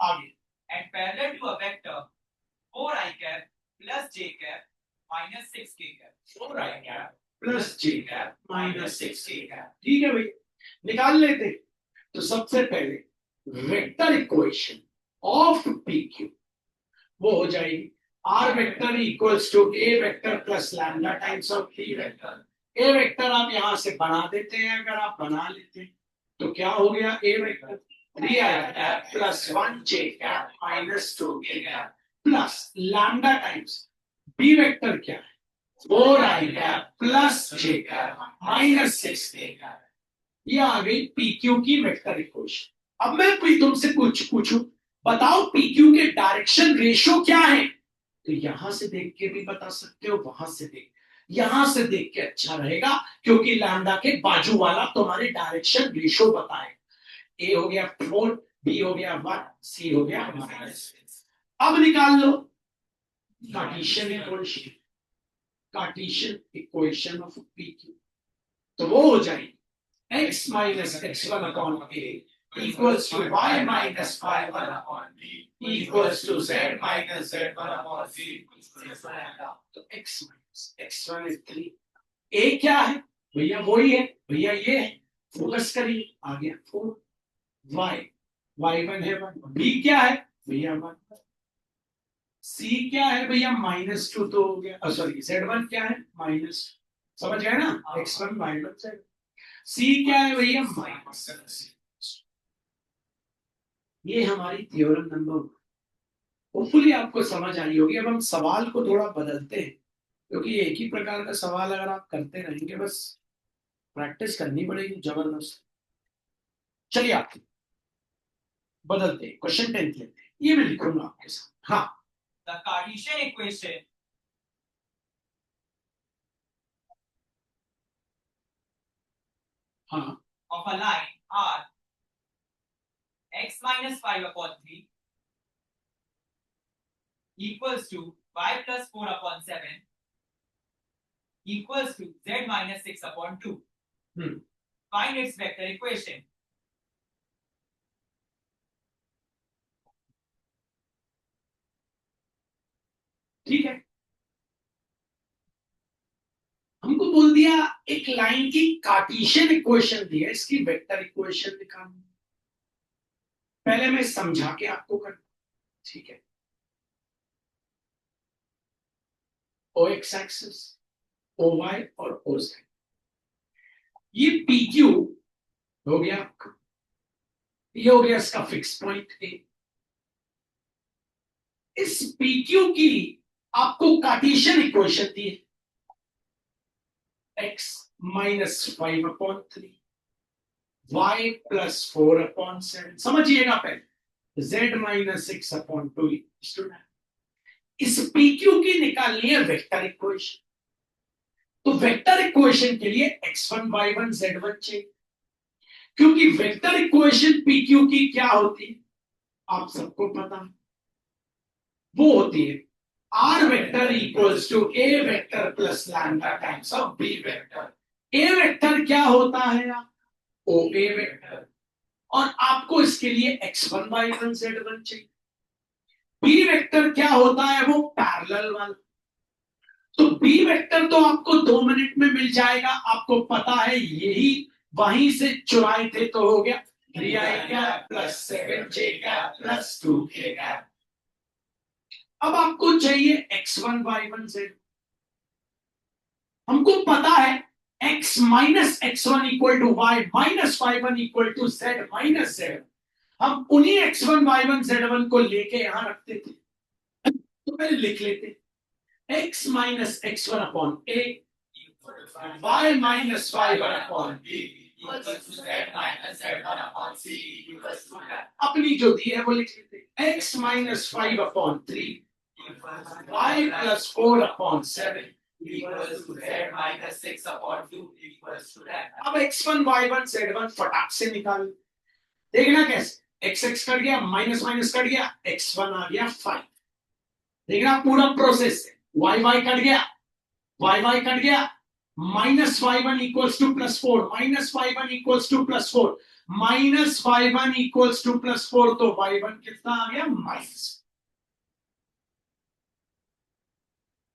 आगे And parallel to a vector 4i cap plus j cap minus 6k cap. 4i cap plus j cap minus 6k cap. ठीक है भाई, निकाल लेते हैं। तो सबसे पहले vector equation of P Q वो हो जाएगी R vector equals to A vector plus lambda times of P vector. A vector आप यहां से बना देते हैं, अगर आप बना लेते हैं तो क्या हो गया? A vector 3i plus 1 j cap minus 2k cap plus lambda times B vector क्या है? 4i cap plus j cap minus 6k cap. ये आ गई पीक्यू की वेक्टर इक्वेशन। अब मैं तुमसे पूछूं बताओ पीक्यू के डायरेक्शन रेशियो क्या है? तो यहां से देख के भी बता सकते हो, वहां से देख, यहां से देख के अच्छा रहेगा क्योंकि लैम्डा के बाजू वाला तुम्हारे डायरेक्शन रेशियो बताए। ए हो गया 4, बी हो गया 1, सी हो गया -6। अब निकाल लो Cartesian equation. Cartesian equation of PQ तो वो हो जाएगी x minus x1 upon a equals to y minus y1 upon b equals to z minus z1 upon c equals to x lambda। तो x minus x1 is 3। a क्या है भैया? वही है भैया, ये है। फोकस करिए, आ गया 4। y y1 है 1। b क्या है भैया? 1। c क्या है भैया? -2 तो हो गया, सॉरी z1 क्या है? -2। समझ गए ना? x1 y1 z। सी क्या है भैया? -7। ये हमारी थ्योरम नंबर 1। होपफुली आपको समझ आई होगी। अब हम सवाल को थोड़ा बदलते हैं क्योंकि एक ही प्रकार का सवाल अगर आप करते रहेंगे, बस प्रैक्टिस करनी पड़ेगी जबरदस्त। चलिए आप बदलते हैं, क्वेश्चन 10 लेते हैं। ये मैं लिखूंगा आपके साथ। हाँ, The Cartesian equation हाँ of a line are x minus 5 upon 3 equals to y plus 4 upon 7 equals to z minus 6 upon 2. Find its vector equation. ठीक है, हमको बोल दिया एक लाइन की कार्टेशियन इक्वेशन दी है, इसकी वेक्टर इक्वेशन निकालनी। पहले मैं समझा के आपको करना, ठीक है। ओ एक्स एक्सिस, ओ वाई और ओ जेड, ये पी क्यू हो गया आपका, ये हो गया इसका फिक्स पॉइंट ए। इस पी क्यू की आपको कार्टेशियन इक्वेशन दी है, x minus 5 upon 3 y plus 4 upon 7, समझिएगा पहले, z माइनस 6 अपॉन 2। इस PQ की निकालनी है वेक्टर इक्वेशन, तो वेक्टर इक्वेशन के लिए x1 y1 z1 चाहिए, क्योंकि वेक्टर इक्वेशन PQ की क्या होती है आप सबको पता है, वो होती है R vector equals to A vector plus lambda times of B vector. A vector क्या होता है आप OA वेक्टर, और आपको इसके लिए x1 y1 z1 चाहिए। B वेक्टर क्या होता है, वो पैरेलल वाला, तो B वेक्टर तो आपको 2 मिनट में मिल जाएगा, आपको पता है यही वहीं से चुराए थे, तो हो गया 3i plus 7j plus 2k। अब आपको चाहिए x1 y1 z, हमको पता है x minus x1 equal to y minus y1 equal to z minus z। हम उन्हीं x1 y1 z1 को लेके यहां रखते थे, तो पहले लिख लेते x minus x1 upon a y minus y1 upon b अपनी जो दी है वो लिख लेते, x minus 5 upon 3 y plus 4 upon 7 अब x1 y1 z1 फटाक से निकाल, देखना कैसे, x x कट गया, माइनस माइनस कट गया, x1 आ गया 5। देखना पूरा प्रोसेस है, y y कट गया, y y कट गया, minus y1 equals to plus 4, minus y1 equals to plus 4, minus y1 equals to plus 4, तो y1 कितना आ गया माइनस,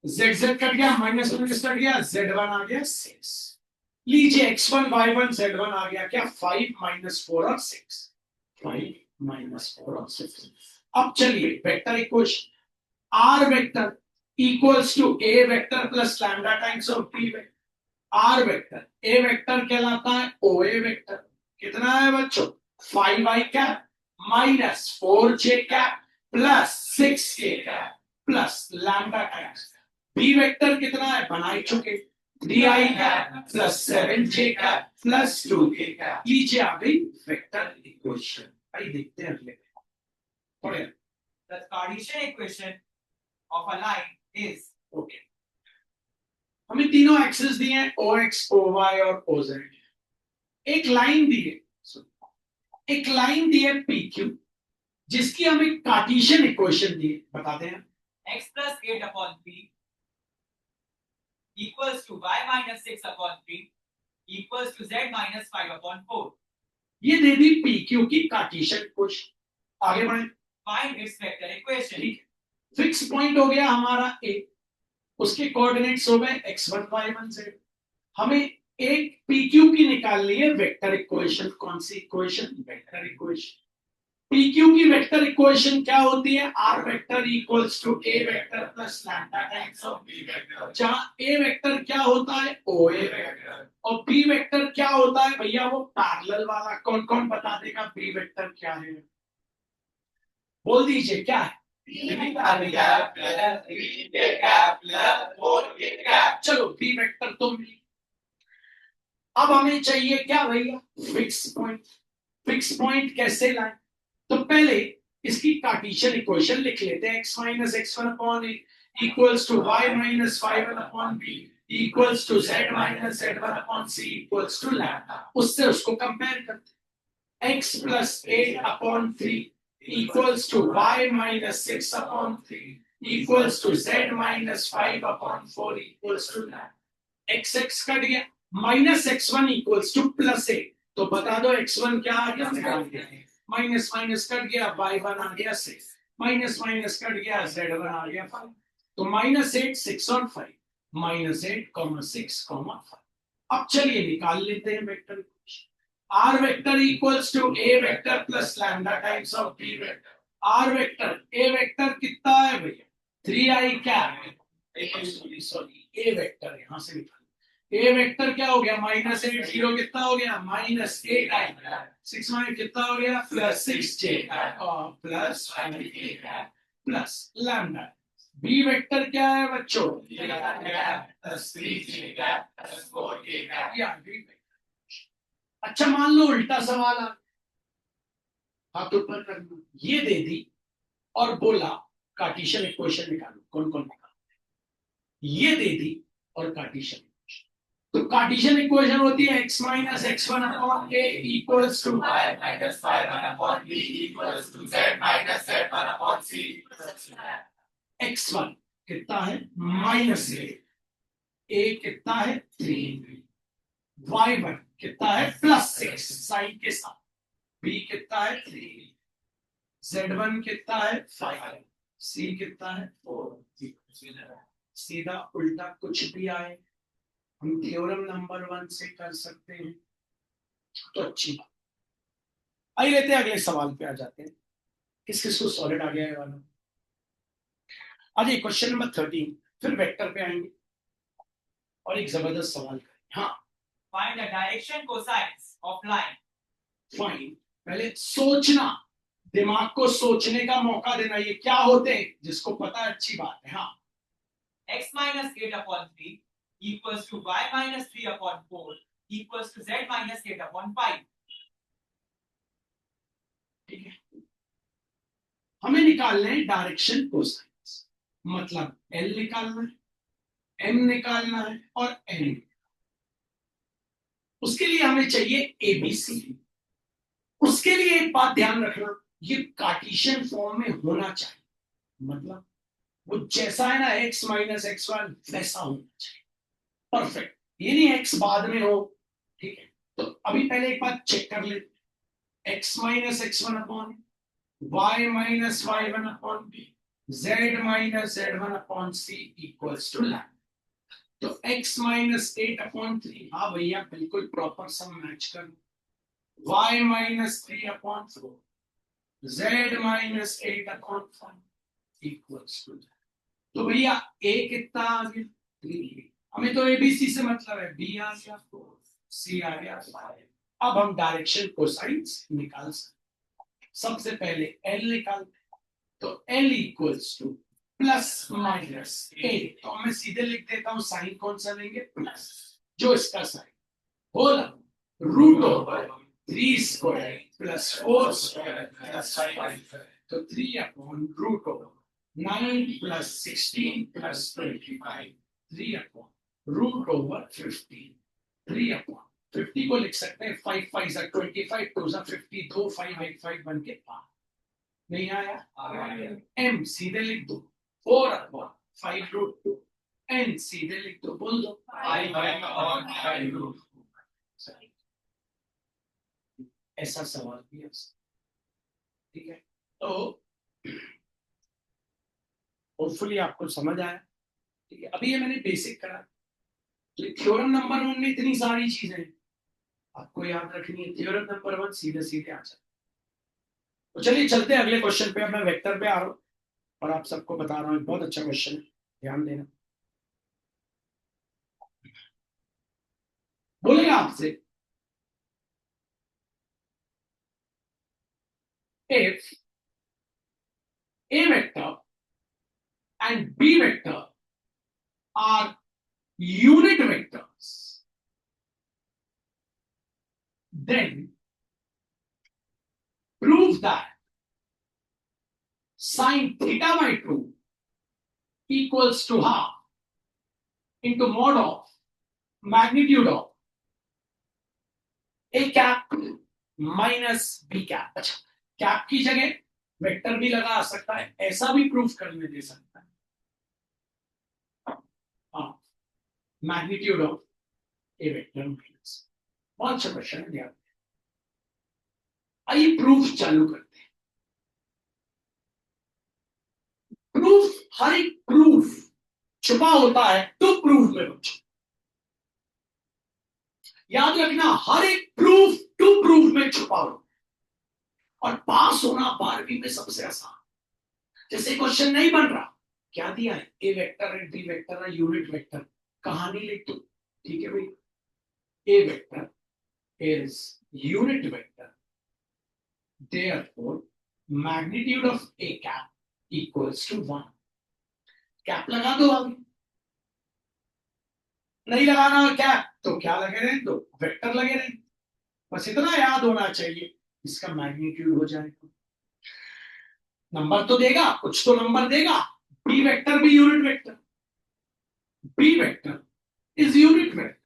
z z कट गया, माइनस माइनस कट गया, z1 आ गया 6। लीजिए x1 y1 z1 आ गया क्या, 5 माइनस 4 और 6, 5 माइनस 4 और 6। अब चलिए vector equation, r vector equals to a vector plus lambda times of b vector. r vector a vector कहलाता है oa वेक्टर, कितना है बच्चों 5i cap minus 4j cap plus 6k cap plus lambda times. b vector कितना है बना ही चुके, 3i cap plus 7j cap plus 2k cap. लीजिए आ गई वेक्टर इक्वेशन। आइए देखते हैं अगले पढ़े। The Cartesian equation of a line is, okay, हमें तीनों एक्सिस दिए हैं OX, OY और OZ। एक लाइन दी है, एक लाइन दी है PQ, जिसकी हमें कार्टेशियन इक्वेशन दी है, बताते हैं x plus 8 upon 3 equals to y minus 6 upon 3 equals to z minus 5 upon 4. ये दे दी PQ की कार्टेशियन इक्वेशन। आगे बढ़े, Find its vector equation. ठीक है, फिक्स पॉइंट हो गया हमारा A, उसके कोऑर्डिनेट्स हो गए x1 y1 z। हमें एक PQ की निकालनी है वेक्टर इक्वेशन। कौन सी इक्वेशन, वेक्टर इक्वेशन। PQ की वेक्टर इक्वेशन क्या होती है, R vector equals to A vector plus lambda times of B vector, जहां A वेक्टर क्या होता है OA वेक्टर, और B वेक्टर क्या होता है भैया वो पैरेलल वाला। कौन कौन बता देगा B वेक्टर क्या है, बोल दीजिए क्या है। चलो B वेक्टर तो मिली, अब हमें चाहिए क्या भैया फिक्स पॉइंट। फिक्स पॉइंट कैसे लाए, तो पहले इसकी कार्टेशियन इक्वेशन लिख लेते हैं, x minus x1 upon a equals to y minus y1 upon b equals to z minus z1 upon c equals to lambda. उससे उसको कंपेयर करते हैं। x plus 8 upon 3 equals to y minus 6 upon 3 equals to z minus 5 upon 4 equals to lambda. x cut गया, minus x1 equals to plus 8। तो बता दो x1 क्या आ गया, माइनस माइनस कट गया, y1 आ गया 6, माइनस माइनस कट गया, z1 आ गया 5। तो माइनस 8, 6 और 5, माइनस 8, 6, 5। अब चलिए निकाल लेते हैं vector equation. R vector equals to A vector plus lambda times of B vector. R vector, A vector कितना है भैया, 3i क्या है, सॉरी ए वेक्टर यहां से निकाल। ए वेक्टर क्या हो गया, माइनस 8, 0 कितना हो गया, माइनस 8i, 6 माइनस कितना हो गया, प्लस 6j और plus 5 plus lambda. B vector क्या है बच्चों, अच्छा मान लो उल्टा सवाल आ, हाथ ऊपर करना, ये दे दी और बोला कार्टेशियन इक्वेशन निकालो। कौन कौन निकालो, ये दे दी और कार्टेशियन। तो कार्टेशियन इक्वेशन होती है x minus x1 upon a equals to y minus y1 upon b equals to z minus z1 upon c। x1 कितना है माइनस a कितना है 3, y1 कितना है प्लस 6 साइन के साथ, b कितना है 3, z1 कितना है 5, c कितना है 4। सीधा उल्टा कुछ भी आए हम थ्योरम नंबर 1 से कर सकते हैं, तो अच्छी बात। आइए लेते हैं अगले सवाल पे आ जाते हैं। किस किस को सॉलिड आ गया है वाला। आज क्वेश्चन नंबर 13, फिर वेक्टर पे आएंगे और एक जबरदस्त सवाल करें। हाँ, find the direction cosines of line. Fine, पहले सोचना, दिमाग को सोचने का मौका देना। ये क्या होते हैं जिसको पता है अच्छी बात है। हाँ, x minus 8 upon 3 equals to y minus 3 upon 4 equals to z minus 8 upon 5। ठीक है, हमें निकालना है डायरेक्शन कोसाइंस, मतलब L निकालना है, M निकालना है और N। उसके लिए हमें चाहिए ABC। उसके लिए एक बात ध्यान रखना, ये कार्टेशियन फॉर्म में होना चाहिए, मतलब वो जैसा है ना x माइनस x1 वैसा होना चाहिए, परफेक्ट। ये नहीं x बाद में हो, ठीक है। तो अभी पहले एक बात चेक कर ले, x minus x1 upon y minus y1 upon b, z minus z1 upon c equals to lambda. तो x माइनस 8 अपॉन 3, हाँ भैया बिल्कुल प्रॉपर सम मैच कर। y minus 3 upon 4, z minus 8 upon 5 equals to. तो भैया a कितना आ गया 3, हमें तो एबीसी से मतलब है, b आ गया 4, c आ गया 5। अब हम डायरेक्शन कोसाइंस निकाल सकते। सबसे पहले L निकालते, तो L equals to plus minus 8। तो मैं सीधे लिख देता हूं, साइन कौन सा लेंगे, प्लस, जो इसका साइन होगा root over 3 square plus 4 square plus 5। तो 3 upon root over 9 plus 16 plus 25, 3 upon root over 15। 3 upon 50 को लिख सकते हैं 5 5 25, 2 50, 2 5 8 5 बन के 5। नहीं आया, m सीधे लिख दो 4 अपॉन 5 रूट 2, n सीधे लिख दो, बोल दो 5 अपॉन रूट 2। ऐसा सवाल किया, ठीक है। तो होपफुली आपको समझ आया, ठीक है। अभी ये मैंने बेसिक करा, तो थ्योरम नंबर 1 में इतनी सारी चीजें आपको याद रखनी है। थ्योरम नंबर 1 सीधे सीधे आ जाए। तो चलिए चलते हैं अगले क्वेश्चन पे। अब मैं वेक्टर पे आ रहा हूं और आप सबको बता रहा हूं, बहुत अच्छा क्वेश्चन है, ध्यान देना। बोलेगा आपसे, if a vector and b vector are unit vectors, then prove that sine theta by 2 equals to half into mod of magnitude of a cap minus b cap। अच्छा, कैप की जगह वेक्टर भी लगा सकता है, ऐसा भी प्रूफ करने दे सकता है। हाँ, magnitude of A vector minus. बहुत अच्छा क्वेश्चन है यार। आइए प्रूफ चालू करते हैं। प्रूफ, हर एक प्रूफ छुपा होता है टू प्रूफ में बच्चों, याद रखना, हर एक प्रूफ टू प्रूफ में छुपा होता है। और पास होना 12वीं में सबसे आसान। जैसे क्वेश्चन नहीं बन रहा, क्या दिया है, ए वेक्टर है, बी वेक्टर है, यूनिट वेक्टर, कहानी लिख दो, ठीक है भाई। ए vector is unit vector, therefore magnitude of a cap equals to 1। Cap लगा दो आगे, नहीं लगाना है कैप तो क्या लगे रहे दो, वेक्टर लगे रहे, बस इतना याद होना चाहिए, इसका मैग्नीट्यूड हो जाएगा। नंबर तो देगा, कुछ तो नंबर देगा। बी वेक्टर भी unit vector, B vector is unit vector,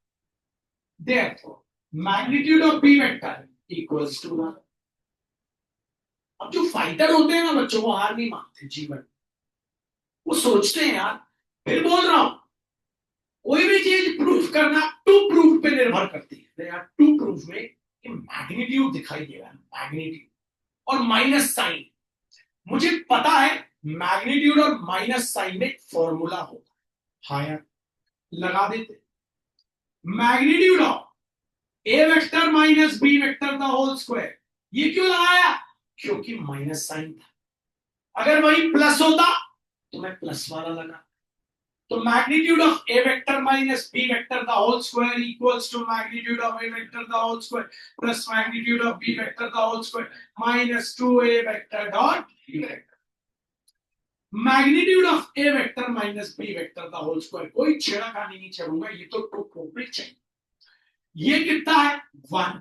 therefore magnitude of b vector equals to 1। अब जो फाइटर होते हैं ना बच्चों, वो हार नहीं मानते जीवन, वो सोचते हैं यार, फिर बोल रहा हूं, कोई भी चीज प्रूफ करना टू प्रूफ पे निर्भर करती है यार। टू प्रूफ में मैग्नीट्यूड दिखाई दे रहा है, मैग्नीट्यूड और माइनस साइन, मुझे पता है मैग्नीट्यूड और माइनस साइन में फॉर्मूला होगा। हाँ यार, लगा देते, magnitude of A vector minus B vector the whole square. ये क्यों लगाया, क्योंकि माइनस साइन था, अगर वही प्लस होता तो मैं प्लस वाला लगा। तो magnitude of A vector minus B vector the whole square equals to magnitude of A vector the whole square plus magnitude of B vector the whole square minus 2a vector dot B vector. Magnitude of A vector minus B vector the whole square, कोई छेड़खानी नहीं चलूंगा, ये तो to proof चाहिए। ये कितना है 1,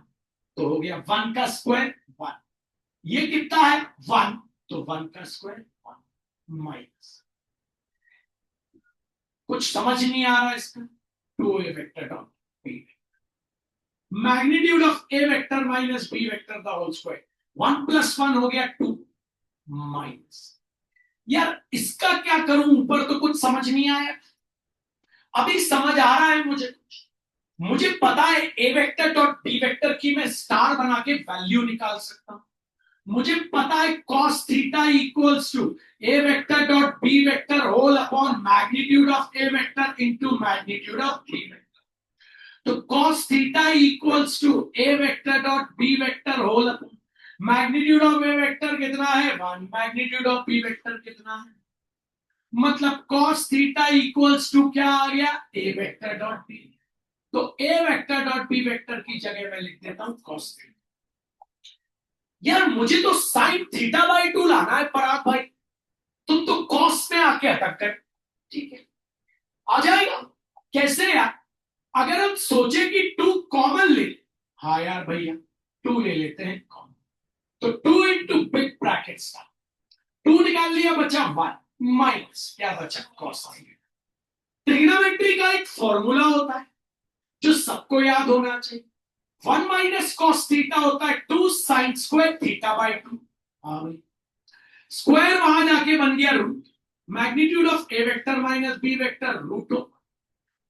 तो हो गया 1 का स्क्वायर 1। ये कितना है 1, तो 1 का स्क्वायर 1 माइनस, कुछ समझ नहीं आ रहा इसका, 2a vector dot B vector, magnitude of A vector minus B vector the whole square, 1 + 1 हो गया 2 माइनस। यार इसका क्या करूं, ऊपर तो कुछ समझ नहीं आया, अभी समझ आ रहा है मुझे कुछ। मुझे पता है ए वेक्टर डॉट बी वेक्टर की मैं स्टार बना के वैल्यू निकाल सकता हूं। मुझे पता है cos theta equals to A vector dot B vector whole upon magnitude of A vector into magnitude of B vector. तो cos theta equals to A vector dot B vector whole upon magnitude of A vector कितना है 1, magnitude of B vector कितना है, मतलब cos theta equals to क्या आ गया, A vector dot B. तो A vector dot B vector की जगह मैं लिख देता हूं cos थीटा। यार मुझे तो साइन थीटा बाई 2 लाना है पराग भाई, तुम तो कॉस में आके अटक कर, ठीक है आ जाएगा। कैसे यार, अगर हम सोचे कि 2 कॉमन ले, हाँ यार भैया 2 ले लेते हैं कॉमन, तो 2 इंटू बिग ब्रैकेट स्टार, 2 निकाल लिया, बचा 1 माइनस क्या बचा कॉस। ट्रिग्नोमेट्री का एक फॉर्मूला होता है जो सबको याद होना चाहिए, 1 माइनस कॉस थीटा होता है 2 साइन स्क्वायर थीटा बाई 2। हाँ भाई, स्क्वायर वहां जाके बन गया root, magnitude of A vector minus B vector root of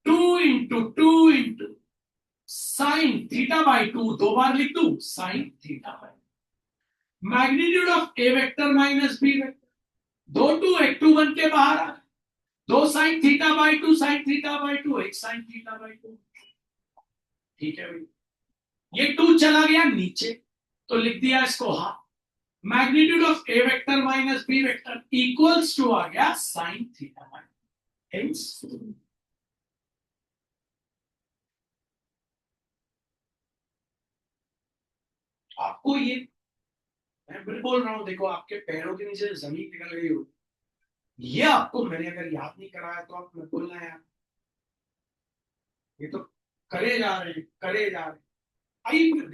2 into sine theta by 2, 2 बार लिख दू sine theta by, magnitude of A vector minus B vector, 2 2 एक 2 बन के बाहर आ, 2 sine theta by 2 sine theta by 2 1 sine theta by 2, ठीक है भाई। ये 2 चला गया नीचे, तो लिख दिया इसको half, magnitude of A vector minus B vector equals to आ गया साइन थीटा बाई, हेंस आपको ये, मैं बिल्कुल बोल रहा हूं, देखो आपके पैरों के नीचे जमीन निकल गई हो, ये आपको मैंने अगर याद नहीं कराया तो आप मैं बोलना यार, ये तो करे जा रहे हैं करे जा रहे हैं। आइए फिर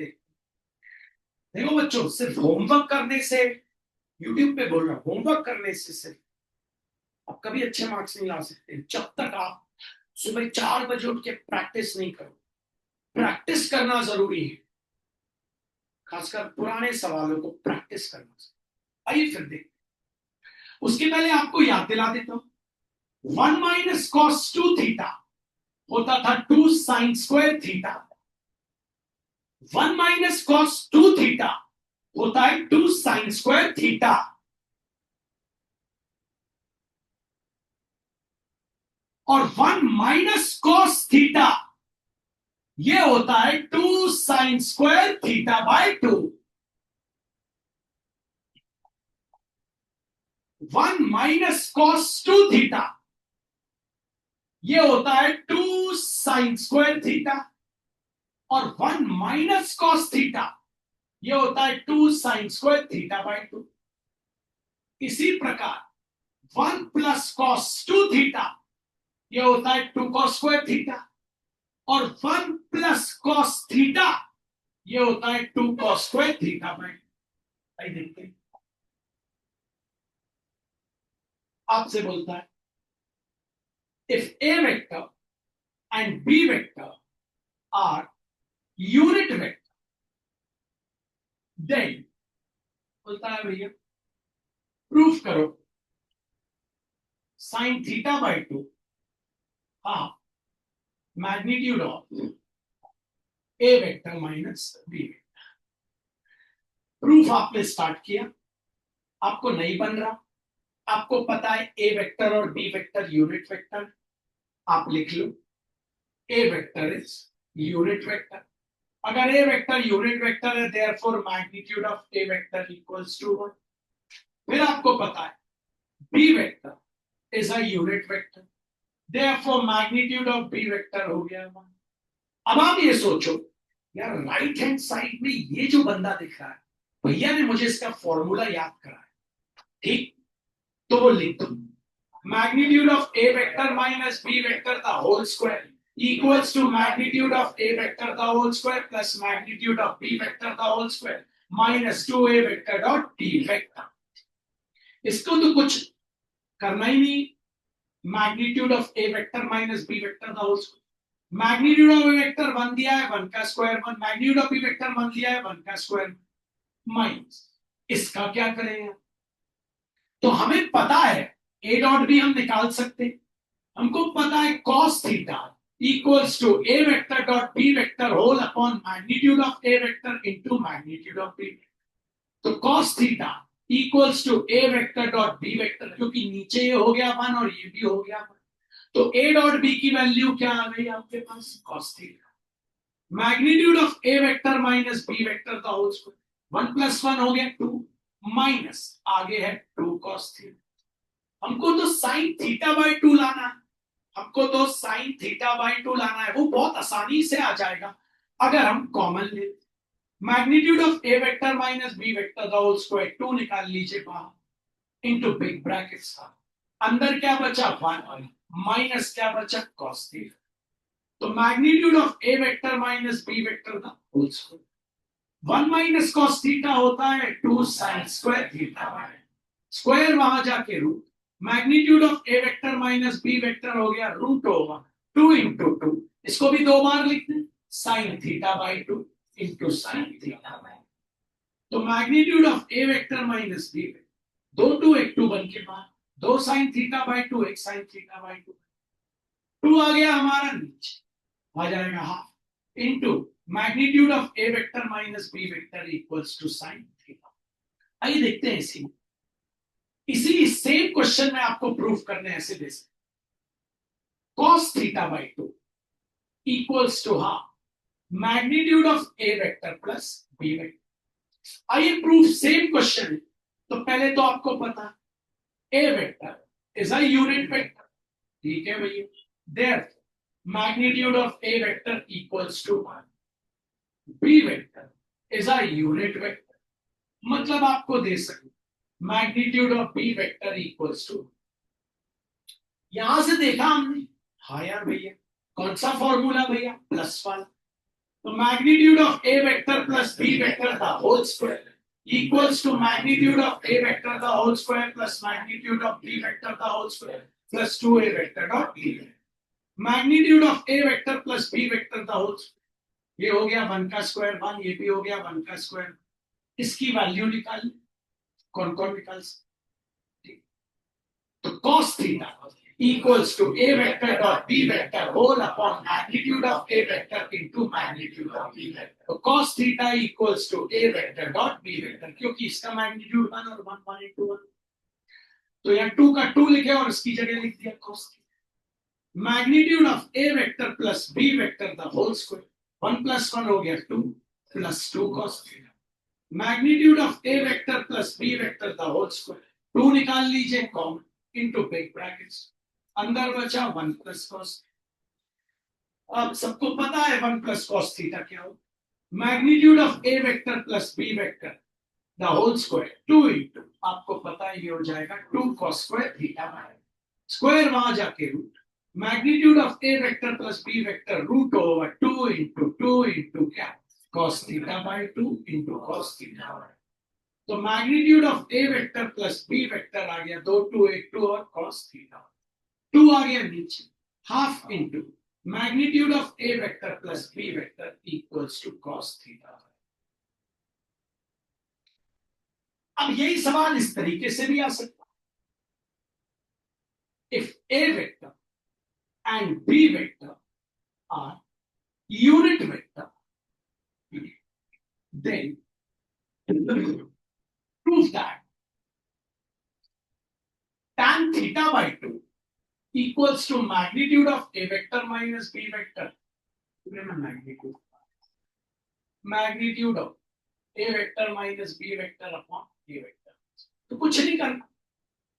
देखो बच्चों, सिर्फ होमवर्क करने से, यूट्यूब पे बोल रहा हूं, होमवर्क करने से सिर्फ आप कभी अच्छे मार्क्स नहीं ला सकते जब तक आप सुबह 4 बजे उठ के प्रैक्टिस नहीं करो, प्रैक्टिस करना जरूरी है, खासकर पुराने सवालों को प्रैक्टिस करना। आइए फिर देखते, उसके पहले आपको याद दिला देता हूं, 1 माइनस कॉस 2 थीटा होता था 2 sine square theta. 1 minus cos 2 theta होता है 2 साइन स्क्वायर थीटा। और 1 माइनस कॉस थीटा ये होता है 2 sine square theta by 2। 1 minus cos 2 theta ये होता है 2 साइन स्क्वायर थीटा, और 1 माइनस कॉस थीटा ये होता है 2 साइन स्क्वायर थीटा बाय 2। इसी प्रकार 1 प्लस कॉस 2 थीटा ये होता है 2 कॉस स्क्वायर थीटा, और 1 प्लस कॉस थीटा ये होता है 2 कॉस स्क्वायर थीटा बाय। आइए देखते हैं, आपसे बोलता है if A vector and B vector are unit vector, then बोलता है भैया प्रूफ करो sine theta by 2 half magnitude of A vector minus B vector. Proof आपने स्टार्ट किया, आपको नहीं बन रहा, आपको पता है A वेक्टर और B वेक्टर यूनिट वेक्टर, आप लिख लो A vector is unit vector. अगर A वेक्टर यूनिट वेक्टर है, therefore magnitude of A vector equals to 1। फिर आपको पता है B vector is a unit vector, therefore magnitude of B vector हो गया 1। अब आप ये सोचो यार, राइट हैंड साइड में ये जो बंदा दिख रहा है, भैया ने मुझे इसका फॉर्मूला याद कराया, ठीक? तो वो लिख दो, magnitude of A vector minus B vector the whole square equals to magnitude of A vector the whole square plus magnitude of B vector the whole square minus 2A vector dot D vector। इसको तो कुछ करना ही नहीं, magnitude of A vector minus B vector the whole square, magnitude of A vector 1 दिया है 1 का square 1, magnitude of B vector 1 दिया है 1 का स्क्वायर माइनस, इसका क्या करेंगे? तो हमें पता है A डॉट B हम निकाल सकते हैं, हमको पता है cos theta equals to A vector dot B vector whole upon magnitude of A vector into magnitude of B vector। तो cos theta equals to A vector dot B vector, क्योंकि नीचे ये हो गया 1 और ये भी हो गया 1, तो A dot B की वैल्यू क्या आ गई आपके पास? cos theta। magnitude of A vector minus B vector का होल स्क्वायर, 1 plus 1 हो गया 2 माइनस आगे है 2 cos theta। हमको तो sin theta by 2 लाना है, हमको तो साइन थीटा बाई 2 लाना है, वो बहुत आसानी से आ जाएगा अगर हम कॉमन ले। Magnitude of A vector minus B vector the whole square 2 निकाल लीजिए बाहर इनटू बिग ब्रैकेट्स का, अंदर क्या बचा 1 माइनस क्या बचा cos थीटा। तो magnitude of A vector minus B vector the whole square 1 minus cos theta होता है 2 sine square theta by, square वहां जाके root, magnitude of A vector minus B vector हो गया रूट ओवर 2 इंटू 2, इसको भी 2 बार लिखते हैं sine theta by 2 into sine theta by. तो magnitude of A vector minus B vector 2 2 1 2 बन के बाद 2 sine theta by 2 1 sine theta by 2, 2 आ गया हमारा नीचे, आ जाएगा half into magnitude of A vector minus B vector equals to sine theta. आइए देखते हैं इसी सेम क्वेश्चन में आपको प्रूफ करने ऐसे दे सकते, cos theta by 2 equals to half magnitude of A vector plus B vector. आइए प्रूफ सेम क्वेश्चन है, तो पहले तो आपको पता a vector is a unit vector, ठीक है भैया, therefore magnitude of A vector equals to 1, b vector is a unit vector, मतलब आपको दे सकते magnitude of B vector equals to, यहां से देखा हमने, हाँ यार भैया कौन सा फॉर्मूला भैया? प्लस वाला। तो magnitude of A vector plus B vector the whole square equals to magnitude of A vector the whole square plus magnitude of B vector the whole square plus 2a vector dot B. Magnitude of A vector plus B vector the whole, ये हो गया 1 का square 1, ये भी हो गया 1 का square. इसकी वैल्यू निकाल, कौन कौन निकाल सकते? तो cos theta equals to a vector dot b vector whole upon magnitude of a vector into magnitude of b vector. तो cos theta equals to a vector dot b vector, क्योंकि इसका मैग्नीट्यूड 1 और 1 1 into 1, तो यहाँ 2 का 2 लिखे और इसकी जगह लिख दिया cos theta। Magnitude of a vector plus b vector the whole square, 1 plus 1 हो गया 2 plus 2 cos theta। Magnitude of a vector plus b vector the whole square, 2 निकाल लीजिए कॉमन इनटू बिग ब्रैकेट्स, अंदर बचा 1 प्लस कॉस। अब सबको पता है 1 प्लस कॉस थीटा क्या हो। Magnitude of A vector plus B vector the whole square 2 into, आपको पता है ये हो जाएगा 2 cos square theta by square, वहां जाके root. Magnitude of A vector plus B vector root over 2 into क्या, cos theta by 2 into cos theta by. तो magnitude of A vector plus B vector आ गया 2 2 1 2 और कॉस थीटा, 2 आ गया नीचे, half into magnitude of A vector plus B vector equals to cos theta. अब यही सवाल इस तरीके से भी आ सकता है, if A vector and B vector are unit vector then prove that tan theta by 2 equals to magnitude of a vector minus b vector, magnitude of a vector minus b vector upon a vector। तो कुछ नहीं करना,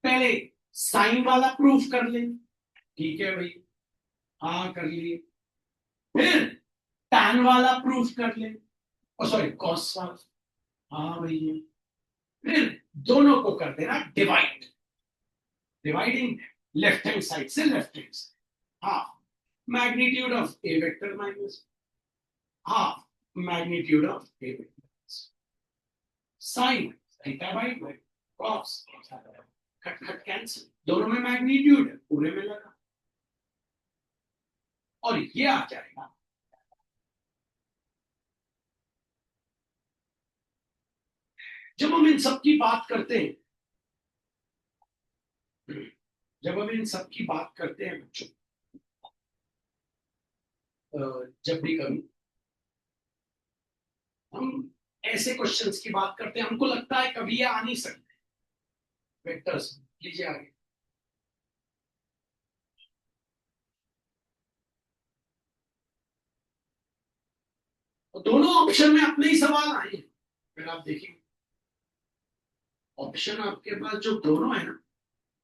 पहले sign वाला proof कर लेंगे, ठीक है भाई, हाँ कर लिए। फिर tan वाला प्रूफ कर लेंगे, सॉरी कॉस वाला, हाँ भैया। फिर दोनों को कर देना divide, dividing left hand side से left hand side, half magnitude of A vector minus half magnitude of A vector, sine theta by cos, cut cut cancel, दोनों में मैग्नीट्यूड है, पूरे में लगा, और ये आ जाएगा जब हम इन सब की बात करते हैं, जब हम इन सब की बात करते हैं बच्चों, जब भी कभी हम ऐसे क्वेश्चंस की बात करते हैं, हमको लगता है कभी ये आ नहीं सकते वेक्टर्स। लीजिए आगे, तो दोनों ऑप्शन में अपने ही सवाल आए, फिर आप देखेंगे ऑप्शन आपके पास जो दोनों है ना,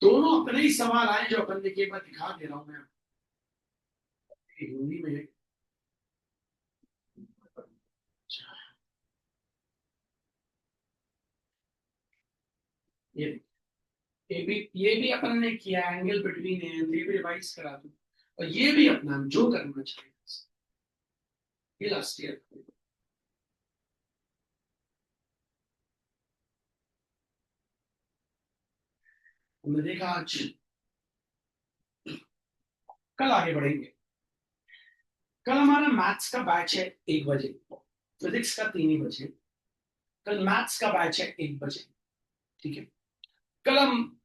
दोनों अपने ही सवाल आए, जो अपन ने एक बार दिखा दे रहा हूं मैं हिंदी में। ये भी अपन ने किया, एंगल बिटवीन है, ये भी रिवाइज करा दूं, और ये भी अपना जो करना चाहिए, ये लास्ट ईयर हमने देखा। आज कल आगे बढ़ेंगे, कल हमारा मैथ्स का बैच है 1 बजे, फिजिक्स का 3 ही बजे, कल मैथ्स का बैच है 1 बजे, ठीक है। कल हम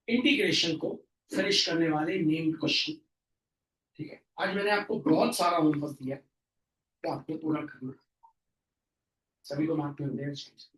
इंटीग्रेशन को फिनिश करने वाले नेम्ड क्वेश्चन, ठीक है। आज मैंने आपको बहुत सारा होमवर्क दिया, तो आपको पूरा करना, सभी को मार्क मिल रहे हैं।